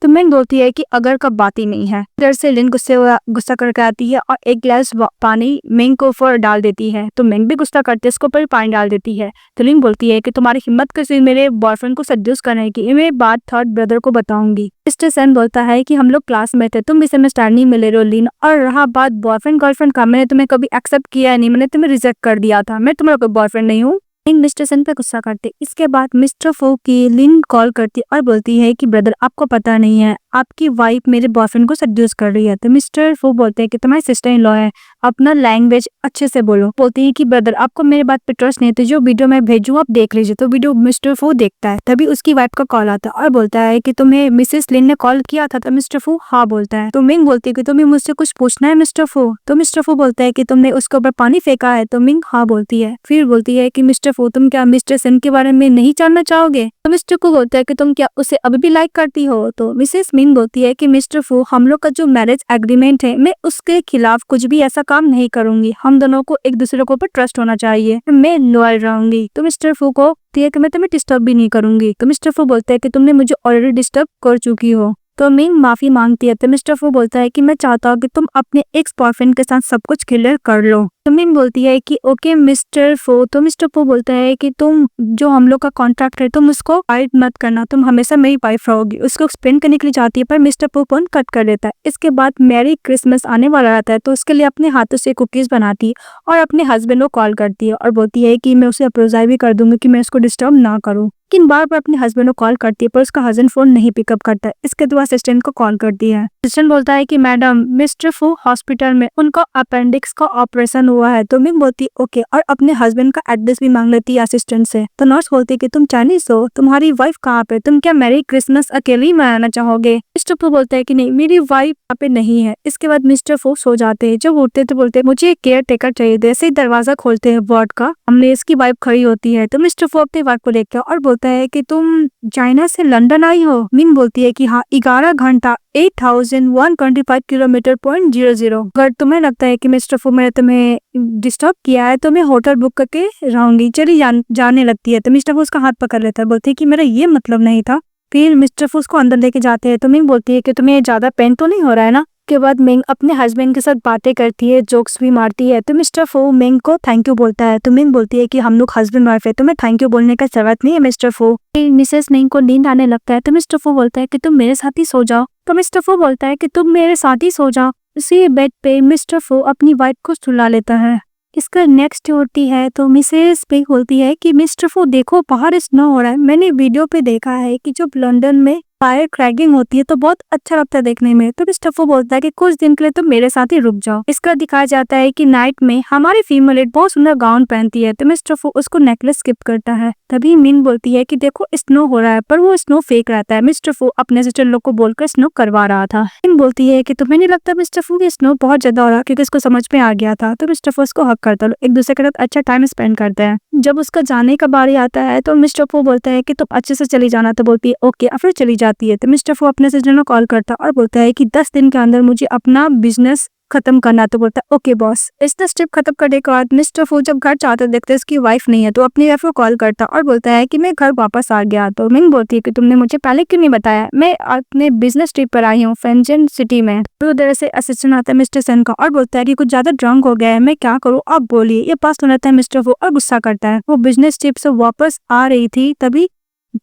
तो मैंग बोलती है कि अगर का बात ही नहीं है। इधर से लिन गुस्सा करके आती है और एक गिलास पानी मैंग को ऊपर डाल देती है। तो मैंग भी गुस्सा करते उसके ऊपर पानी डाल देती है। तो लिन बोलती है कि तुम्हारी हिम्मत कैसे मेरे बॉयफ्रेंड को सेड्यूस करने की, मैं बात थर्ड ब्रदर को बताऊंगी। मिस्टर सेन बोलता है कि हम लोग क्लास में थे, तुम भी सेमेस्टरनी में ले रहे हो लिन, और रहा बात बॉयफ्रेंड गर्लफ्रेंड का, मैंने तुम्हें कभी एक्सेप्ट किया नहीं, मैंने तुम्हें रिजेक्ट कर दिया था, मैं तुम्हारा कोई बॉयफ्रेंड नहीं हूँ। लिन मिस्टर सेन पे गुस्सा करते। इसके बाद मिस्टर फू की लिन कॉल करती और बोलती है कि ब्रदर आपको पता नहीं है आपकी वाइफ मेरे बॉयफ्रेंड को सेड्यूस कर रही है। तो मिस्टर फू बोलते हैं कि तुम्हारी सिस्टर इन लॉ है, अपना लैंग्वेज अच्छे से बोलो। बोलती है कि ब्रदर आपको मेरे बात पे ट्रस्ट नहीं है तो जो वीडियो मैं भेजूँ आप देख लीजिए। तो वीडियो मिस्टर फू देखता है, तभी उसकी वाइफ का कॉल आता है और बोलता है कि तुम्हें मिसेस लिन ने कॉल किया था। तो मिस्टर फू हाँ बोलता है। तो मिंग बोलती है कि तुम्हें मुझसे कुछ पूछना है मिस्टर फू। तो मिस्टर फू बोलता है कि तुमने उसके ऊपर पानी फेंका है। तो मिंग हाँ बोलती है। फिर बोलती है कि मिस्टर फू तुम क्या मिस्टर सेन के बारे में नहीं जानना चाहोगे। तो मिस्टर को बोलता है कि तुम क्या उसे अभी भी लाइक करती हो। तो मिसेस मिंग बोलती है कि मिस्टर फू हम लोग का जो मैरिज एग्रीमेंट है मैं उसके खिलाफ कुछ भी ऐसा काम नहीं करूंगी, हम दोनों को एक दूसरे के ऊपर ट्रस्ट होना चाहिए, मैं लॉयल रहूंगी। तो मिस्टर फू को कि मैं तुम्हें डिस्टर्ब भी नहीं करूंगी। तो मिस्टर फू बोलता है कि तुमने मुझे ऑलरेडी डिस्टर्ब कर चुकी हो। तो मिंग माफी मांगती है। तो मिस्टर फू बोलता है कि मैं चाहता हूँ कि तुम अपने एक्स बॉयफ्रेंड के साथ सब कुछ क्लियर कर लो। तो मिंग बोलती है कि ओके मिस्टर फू। तो मिस्टर फू बोलता है कि तुम जो हम लोग का कॉन्ट्रैक्ट है तुम उसको फाइट मत करना, तुम हमेशा मेरी वाइफ रहोगी। उसको एक्सप्लेन करने के लिए जाती है पर मिस्टर फू फोन कट कर देता है। इसके बाद मैरी क्रिसमस आने वाला रहता है तो उसके लिए अपने हाथों से कुकीज बनाती है और अपने हस्बैंड को कॉल करती है और बोलती है कि मैं उसे अप्रोजाई भी कर दूंगी कि मैं उसको डिस्टर्ब ना करूँ। लेकिन बार बार अपने हस्बैंड को कॉल करती है पर उसका हस्बैंड फोन नहीं पिकअप करता है। इसके बाद असिस्टेंट को कॉल करती है। असिस्टेंट बोलता है कि मैडम मिस्टर फू हॉस्पिटल में उनका अपेंडिक्स का ऑपरेशन हुआ है। तो मिंग बोलती ओके और अपने हस्बैंड का एड्रेस भी मांग लेती है असिस्टेंट से। तो नर्स बोलती है कि तुम चाइनीज हो, तुम्हारी वाइफ कहाँ पे, तुम क्या मैरी क्रिसमस अकेले ही मनाना चाहोगे। मिस्टर फू बोलता है कि नहीं मेरी वाइफ यहाँ पे नहीं है। इसके बाद मिस्टर फू सो जाते हैं। जब उठते तो बोलते मुझे एक केयर टेकर चाहिए। जैसे ही दरवाजा खोलते हैं वार्ड का हमने इसकी वाइफ खड़ी होती है। तो मिस्टर फू अपनी वाइफ को देखता है और बोलता है कि तुम चाइना से लंदन आई हो। मिंग बोलती है कि हाँ 11 घंटा 8125 किलोमीटर .00। अगर तुम्हें लगता है कि मिस्टर फू मैंने तुम्हें डिस्टर्ब किया है तो मैं होटल बुक करके रहूंगी, चली जाने लगती है। तो मिस्टर फू उसका हाथ पकड़ लेता है, बोलती है कि मेरा ये मतलब नहीं था। फिर मिस्टर फू उसको अंदर लेके जाते हैं। तो मिंग बोलती है कि तुम्हें ज्यादा पेन तो नहीं हो रहा है ना। के बाद मिंग अपने हस्बैंड के साथ बातें करती है, जोक्स भी मारती है। तो मिस्टर फू मिंग को थैंक यू बोलता है। तो मिंग बोलती है कि हम लोग हस्बैंड वाइफ है, तुम्हें थैंक यू बोलने का जरूरत नहीं है मिस्टर फू। मिसेस मिंग को नींद आने लगता है। तो मिस्टर फू बोलता है कि तुम मेरे साथ ही सो जाओ। तो मिस्टर फू बोलता है कि तुम मेरे साथ ही सो जाओ। इसी बेड पे मिस्टर फू अपनी वाइफ को सुला लेता है। इसका नेक्स्ट होती है तो मिसेस मिंग बोलती है कि मिस्टर फू देखो बाहर स्नो हो रहा है, मैंने वीडियो पे देखा है कि जब लंदन में फायर क्रैकिंग होती है तो बहुत अच्छा लगता है देखने में। तो मिस्टर फू बोलता है कि कुछ दिन के लिए तुम मेरे साथ ही रुक जाओ। इसका दिखाया जाता है कि नाइट में हमारी फीमेल एक बहुत सुंदर गाउन पहनती है। तो मिस्टर फू उसको नेकलेस स्किप करता है। तभी मिंग बोलती है कि देखो स्नो हो रहा है पर वो स्नो फेक रहता है। मिस्टर फू अपने सिस्टर लोग को बोलकर स्नो करवा रहा था। मिंग बोलती है कि तुम्हें नहीं लगता मिस्टर फू की स्नो बहुत ज्यादा हो रहा क्योंकि उसको समझ में आ गया था। तो मिस्टर फू उसको हक करता है, एक दूसरे के साथ अच्छा टाइम स्पेंड करते हैं। जब उसका जाने का बारी आता है तो मिस्टर फू बोलता है कि तुम अच्छे से चली जाना। तो बोलती है ओके, और फिर चली जाती है। तो मिस्टर फू अपने सिस्टर को कॉल करता और बोलता है कि 10 दिन के अंदर मुझे अपना बिजनेस खत्म करना। तो बोलता है ओके बॉस। इस स्टेप खत्म करने के बाद मिस्टर फू जब घर चाहते देखते हैं उसकी वाइफ नहीं है तो अपनी वाइफ को कॉल करता और बोलता है कि मैं घर वापस आ गया। तो मिंग बोलती है कि तुमने मुझे पहले क्यों नहीं बताया, मैं अपने बिजनेस ट्रिप पर आई हूँ फेंजन सिटी में। तो उधर से असिस्टेंट आता है मिस्टर सेन का और बोलता है कि कुछ ज्यादा ड्रंक हो गया है, मैं क्या करूँ आप बोलिए। ये पास हो जाता है मिस्टर फू और गुस्सा करता है। वो बिजनेस ट्रिप से वापस आ रही थी तभी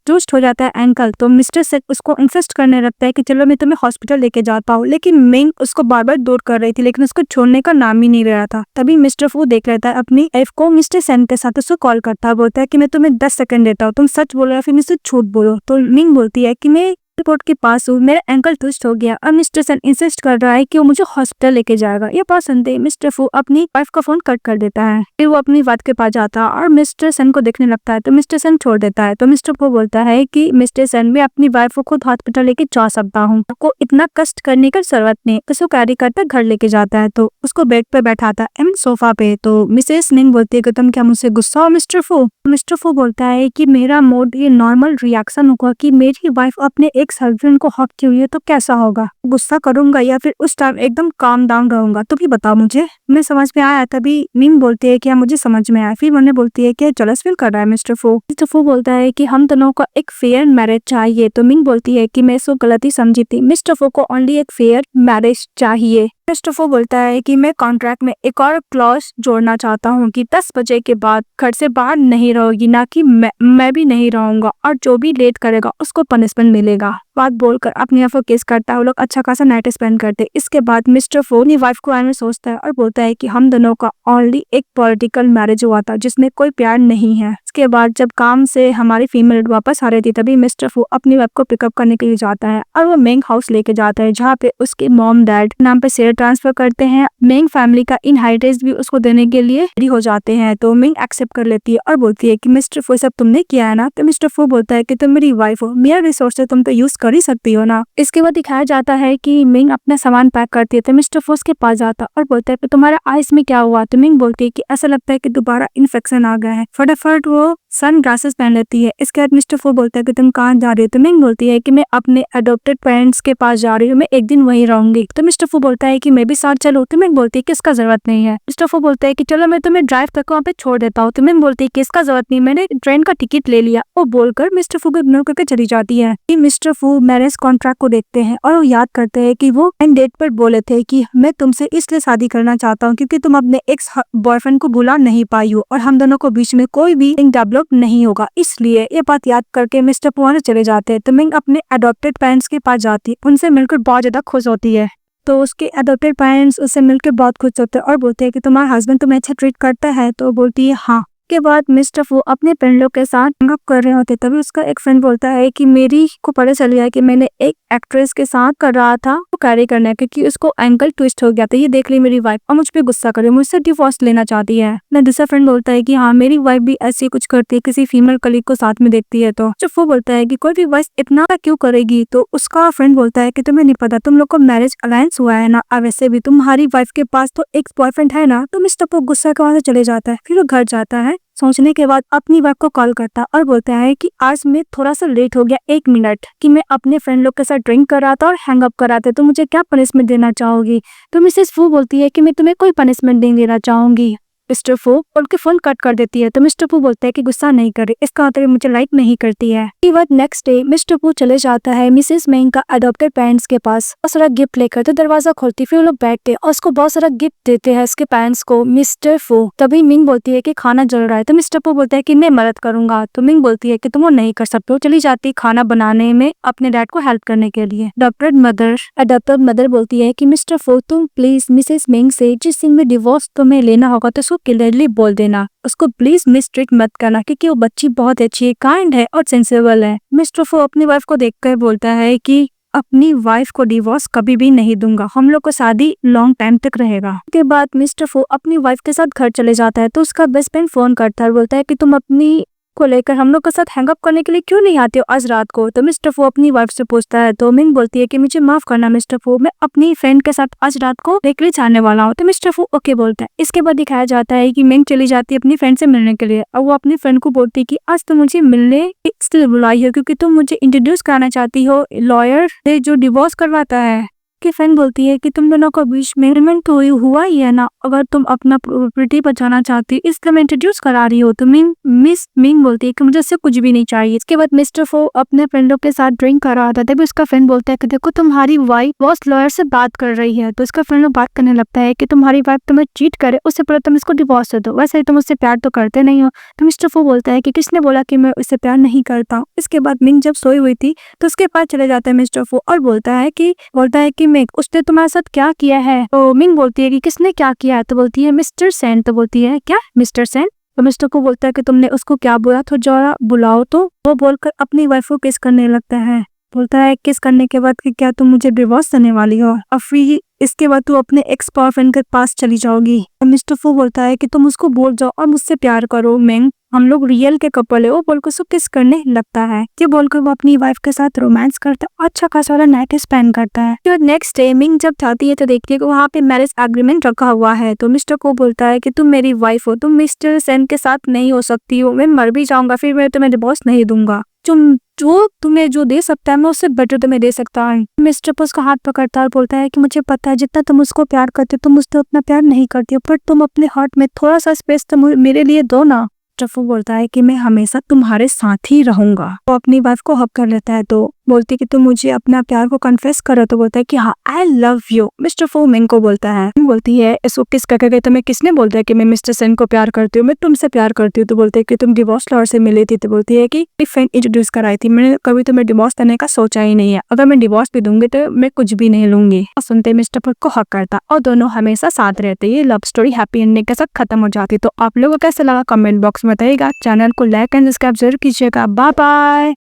ट्विस्ट हो जाता है एंकल, तो मिस्टर सेन उसको इंसिस्ट करने लगता है कि चलो मैं तुम्हें हॉस्पिटल लेके जाता हूँ, लेकिन मिंग उसको बार बार दूर कर रही थी, लेकिन उसको छोड़ने का नाम ही नहीं ले रहा था। तभी मिस्टर फू देख लेता है अपनी वाइफ को, मिस्टर सेन के साथ उसको कॉल करता है, बोलता है कि मैं तुम्हें 10 सेकंड देता हूँ, तुम सच बोलो या फिर मुझसे झूठ बोलो। तो मिंग बोलती है कि मैं एयरपोर्ट के पास हूँ, मेरा एंकल ट्विस्ट हो गया और मिस्टर सन इंसिस्ट कर रहा है कि वो मुझे हॉस्पिटल लेके जाएगा। ये बात सुनते ही मिस्टर फू अपनी वाइफ का फोन कट कर देता है। फिर वो अपनी वाइफ के पास जाता है और मिस्टर सन को देखने लगता है, तो मिस्टर सन छोड़ देता है। तो मिस्टर फू बोलता है कि मिस्टर सन, मैं अपनी वाइफ को खुद हॉस्पिटल लेके जा सकता हूँ, आपको इतना कष्ट करने की जरूरत नहीं। उसको कैरी करता घर लेके जाता है, तो उसको बेड पे बैठाता है सोफा पे। तो मिसेस निंग बोलती है कि तुम क्या मुझसे गुस्सा हो मिस्टर फू? मिस्टर फू बोलता है कि मेरा मूड ये नॉर्मल रिएक्शन होगा कि मेरी वाइफ अपने एक हस्बैंड को हक की हुई है, तो कैसा होगा, गुस्सा करूंगा या फिर उस टाइम एकदम काम डाउन रहूंगा, तो भी बताओ मुझे। मैं समझ में आया। तभी मिंग बोलती है कि हाँ मुझे समझ में आया। फिर मैंने बोलती है कि जेलस फील कर रहा है मिस्टर फू। मिस्टर फू बोलता है कि हम दोनों को एक फेयर मैरिज चाहिए। तो मिंग बोलती है कि मैं इसको गलती समझी थी, मिस्टर फू को ओनली एक फेयर मैरिज चाहिए। मिस्टर फू बोलता है कि मैं कॉन्ट्रैक्ट में एक और क्लॉज जोड़ना चाहता हूँ कि 10 बजे के बाद घर से बाहर नहीं रहोगी, ना कि मैं भी नहीं रहूंगा, और जो भी लेट करेगा उसको पनिशमेंट मिलेगा। बात बोलकर अपने आप को किस करता है। वो लोग अच्छा खासा नाइट स्पेंड करते। इसके बाद मिस्टर फू अपनी वाइफ को आने में सोचता है और बोलता है कि हम दोनों का ओनली एक पॉलिटिकल मैरिज हुआ था जिसमें कोई प्यार नहीं है। इसके बाद जब काम से हमारी फीमेल वापस आ रही थी, तभी मिस्टर फू अपनी वाइफ को पिकअप करने के लिए जाता है और वो मेंग हाउस लेके जाता है, जहाँ पे उसके मॉम डैड नाम पे शेयर ट्रांसफर करते हैं। मेंग फैमिली का इनहेरिटेंस भी उसको देने के लिए रेडी हो जाते हैं। तो मेंग एक्सेप्ट कर लेती है और बोलती है कि मिस्टर फू सब तुमने किया है ना। तो मिस्टर फू बोलता है कि तुम मेरी वाइफ हो, मेरा रिसोर्स तुम तो यूज कर ही सकती हो ना। इसके बाद दिखाया जाता है कि मिंग अपना सामान पैक करती है, तो मिस्टर फू के पास जाता और बोलता है कि तुम्हारा आइस में क्या हुआ। तो मिंग बोलती है कि ऐसा लगता है कि दोबारा इन्फेक्शन आ गया है। फटाफट वो सन ग्लासेस पहन लेती है। इसके बाद मिस्टर फू बोलता है कि तुम कहाँ जा रही हो। तो मिंग बोलती है कि मैं अपने अडॉप्टेड पेरेंट्स के पास जा रही हूँ, मैं एक दिन वहीं रहूंगी। तो मिस्टर फू बोलता है कि मैं भी साथ चलूं। तो मिंग बोलती है कि इसका जरूरत नहीं है। मिस्टर फू बोलता है कि चलो मैं तुम्हें ड्राइव तक वहाँ पे छोड़ देता हूँ। तो मिंग बोलती है कि इसका जरूरत नहीं, मैंने ट्रेन का टिकट ले लिया। वो बोलकर मिस्टर फू को इग्नोर करके चली जाती है। मिस्टर फू मैरिज कॉन्ट्रैक्ट को देखते हैं और वो याद करते हैं कि वो एंड डेट पर बोले थे कि मैं तुमसे इसलिए शादी करना चाहता हूँ क्योंकि तुम अपने एक्स बॉयफ्रेंड को भुला नहीं पाई हो और हम दोनों को बीच में कोई भी डेवलप नहीं होगा। इसलिए ये बात याद करके मिस्टर फू वहां से चले जाते हैं। तो मिंग अपने अडॉप्टेड पेरेंट्स के पास जाती है, उनसे मिलकर बहुत ज्यादा खुश होती है। तो उसके अडॉप्टेड पेरेंट्स उससे मिलकर बहुत खुश होते हैं और बोलते हैं कि तुम्हारा हस्बैंड तुम्हें अच्छा ट्रीट करता है। तो बोलती है हाँ। के बाद मिस्टर फू अपने फ्रेंड लोग के साथ हंगअप कर रहे होते, तभी उसका एक फ्रेंड बोलता है कि मेरी को पता चल गया कि मैंने एक एक्ट्रेस के साथ कर रहा था वो कैरी करना, क्योंकि उसको एंकल ट्विस्ट हो गया था। ये देख ली मेरी वाइफ और मुझ पे गुस्सा करे, मुझसे डिवोर्स लेना चाहती है। ना दूसरा फ्रेंड बोलता है कि हाँ मेरी वाइफ भी ऐसी कुछ करती है, किसी फीमेल कलीग को साथ में देखती है। तो जब वो बोलता है कि कोई भी वाइफ इतना क्यों करेगी, तो उसका फ्रेंड बोलता है कि तुम्हें नहीं पता, तुम लोग को मैरिज अलायंस हुआ है ना, और वैसे भी तुम्हारी वाइफ के पास तो एक बॉयफ्रेंड है ना। तो मिस्टर फू गुस्सा के वहां से चले जाता है। फिर वो घर जाता है, सोचने के बाद अपनी वाइफ को कॉल करता और बोलता है कि आज मैं थोड़ा सा लेट हो गया 1 मिनट, कि मैं अपने फ्रेंड लोग के साथ ड्रिंक कर रहा था और हैंग अप कर रहा था, तो मुझे क्या पनिशमेंट देना चाहोगी। तो मिसेस फू बोलती है कि मैं तुम्हें कोई पनिशमेंट नहीं देना चाहूंगी। मिस्टर फू बोल के फोन कट कर देती है। तो मिस्टर फू बोलता है कि गुस्सा नहीं करे, इसका मतलब मुझे लाइक नहीं करती है। इसके बाद नेक्स्ट डे मिस्टर फू चले जाता है मिसेस मेंग का अडॉप्टेड पेरेंट्स के पास, बहुत सारा गिफ्ट लेकर। तो दरवाजा खोलती, फिर वो लोग बैठते और उसको बहुत सारा गिफ्ट देते हैं उसके पेरेंट्स को। मिस्टर फू तभी मिंग बोलती है कि खाना जल रहा है। तो मिस्टर फू बोलता है कि मैं मदद करूंगा। तो मिंग बोलती है कि तुम वो नहीं कर सकते हो। चली जाती खाना बनाने में अपने डैड को हेल्प करने के लिए। अडॉप्टेड मदर बोलती है कि मिस्टर फू तुम प्लीज मिसेस मेंग से जिस दिन में डिवोर्स तुम्हें लेना होगा तो उसको क्लियरली बोल देना, उसको प्लीज मिसट्रीट मत करना, क्योंकि वो बच्ची बहुत अच्छी है, काइंड है और सेंसिबल है। मिस्टर फू अपनी वाइफ को देखकर बोलता है कि अपनी वाइफ को डिवोर्स कभी भी नहीं दूंगा, हम लोग को शादी लॉन्ग टाइम तक रहेगा। उसके बाद मिस्टर फू अपनी वाइफ के साथ घर चले जाता है। तो उसका बेस्ट फ्रेंड फोन करता है, बोलता है कि तुम अपनी को लेकर हम लोग के साथ हैंगअप करने के लिए क्यों नहीं आते हो आज रात को। तो मिस्टर फू अपनी वाइफ से पूछता है। तो मिंग बोलती है कि मुझे माफ करना मिस्टर फू, मैं अपनी फ्रेंड के साथ आज रात को बेकरी जाने वाला हूँ। तो मिस्टर फू ओके बोलता है। इसके बाद दिखाया जाता है कि मिंग चली जाती है अपनी फ्रेंड से मिलने के लिए, और वो अपनी फ्रेंड को बोलती है कि आज तुम मुझे मिलने इसलिए बुलाई हो क्योंकि तुम मुझे इंट्रोड्यूस कराना चाहती हो लॉयर से जो डिवोर्स करवाता है। की फ्रेंड बोलती है कि तुम दोनों को बीच में एग्रीमेंट तो हुआ ही है ना, अगर तुम अपना प्रॉपर्टी बचाना चाहती हो इसलिए मैं इंट्रोड्यूस करा रही हो। तो मिस मिंग बोलती है कि मुझे इससे कुछ भी नहीं चाहिए। इसके बाद मिस्टर फो अपने फ्रेंडों के साथ ड्रिंक कर रहा था, तभी उसका फ्रेंड बोलता है कि देखो तुम्हारी वाइफ बॉस लॉयर से बात कर रही है। तो इसका फ्रेंड बात करने लगता है कि तुम्हारी वाइफ तुम्हें चीट करे उससे पहले तुम इसको डिवोर्स दे दो, वैसे ही तुम उससे प्यार तो करते नहीं हो। तो मिस्टर फो बोलता है कि किसने बोला कि मैं उससे प्यार नहीं करता हूँ। इसके बाद मिंग जब सोई हुई थी तो उसके पास चले जाता है मिस्टर फो और बोलता है कि मिंग उसने तुम्हारे साथ क्या किया है। तो मिंग बोलती है कि किसने क्या किया है। तो बोलती है मिस्टर सेन। तो बोलती है क्या मिस्टर सेन। तो मिस्टर को बोलता है कि तुमने उसको क्या बोला, तो जरा बुलाओ। तो वो बोलकर अपनी वाइफ को किस करने लगता है। बोलता है किस करने के बाद कि क्या तुम मुझे डिवोर्स देने वाली हो और फिर इसके बाद तू अपने एक्स बॉयफ्रेंड के पास चली जाओगी। तो मिस्टर फो बोलता है कि तुम उसको बोल जाओ और मुझसे प्यार करो मिंग, हम लोग रियल के कपल है। वो बोलकर उसको किस करने लगता है। ये बोलकर वो अपनी वाइफ के साथ रोमांस करता है और अच्छा खासा वाला नाइट स्पेंड करता है। तो नेक्स्ट डे मिंग जब जाती है तो देखती है कि वहाँ पे मैरिज एग्रीमेंट रखा हुआ है। तो मिस्टर को बोलता है कि तुम मेरी वाइफ हो, तुम मिस्टर सेन के साथ नहीं हो सकती हो, मैं मर भी जाऊंगा फिर मैं तुम्हें डिवोर्स नहीं दूंगा। जो तुम्हें जो दे सकता है मैं उससे बेटर तुम्हें दे सकता हूँ। मिस्टर पर उसका हाथ पकड़ता है और बोलता है कि मुझे पता है जितना तुम उसको प्यार करते हो तुम उससे उतना प्यार नहीं करती हो, पर तुम अपने हार्ट में थोड़ा सा स्पेस तो मेरे लिए दो ना। टफू बोलता है कि मैं हमेशा तुम्हारे साथ ही रहूंगा। वो अपनी वाइफ को हक कर लेता है तो बोलती है कि तुम मुझे अपना प्यार को कन्फेस करो। तो बोलता है कि हाँ I love you. Mr Fo Ming को बोलता है, बोलती है इसको किस करके तुम्हें किसने बोलता है कि मैं मिस्टर सेन को प्यार करती हूँ, मैं तुमसे प्यार करती हूँ। तो बोलते है कि तुम डिवोर्स लॉयर से मिली थी। तो बोलती है कि फ्रेंड इंट्रोड्यूस कराई थी, मैंने कभी तुम्हें डिवोर्स देने का सोचा ही नहीं है, अगर मैं डिवोर्स भी दूंगी तो मैं कुछ भी नहीं लूंगी। सुनते मिस्टर फो को हक करता और दोनों हमेशा साथ रहते। ये लव स्टोरी हैप्पी एंडिंग के साथ खत्म हो जाती। तो आप लोगों को कैसा लगा कमेंट बॉक्स में बताइएगा। चैनल को लाइक एंड सब्सक्राइब जरूर कीजिएगा। Bye bye.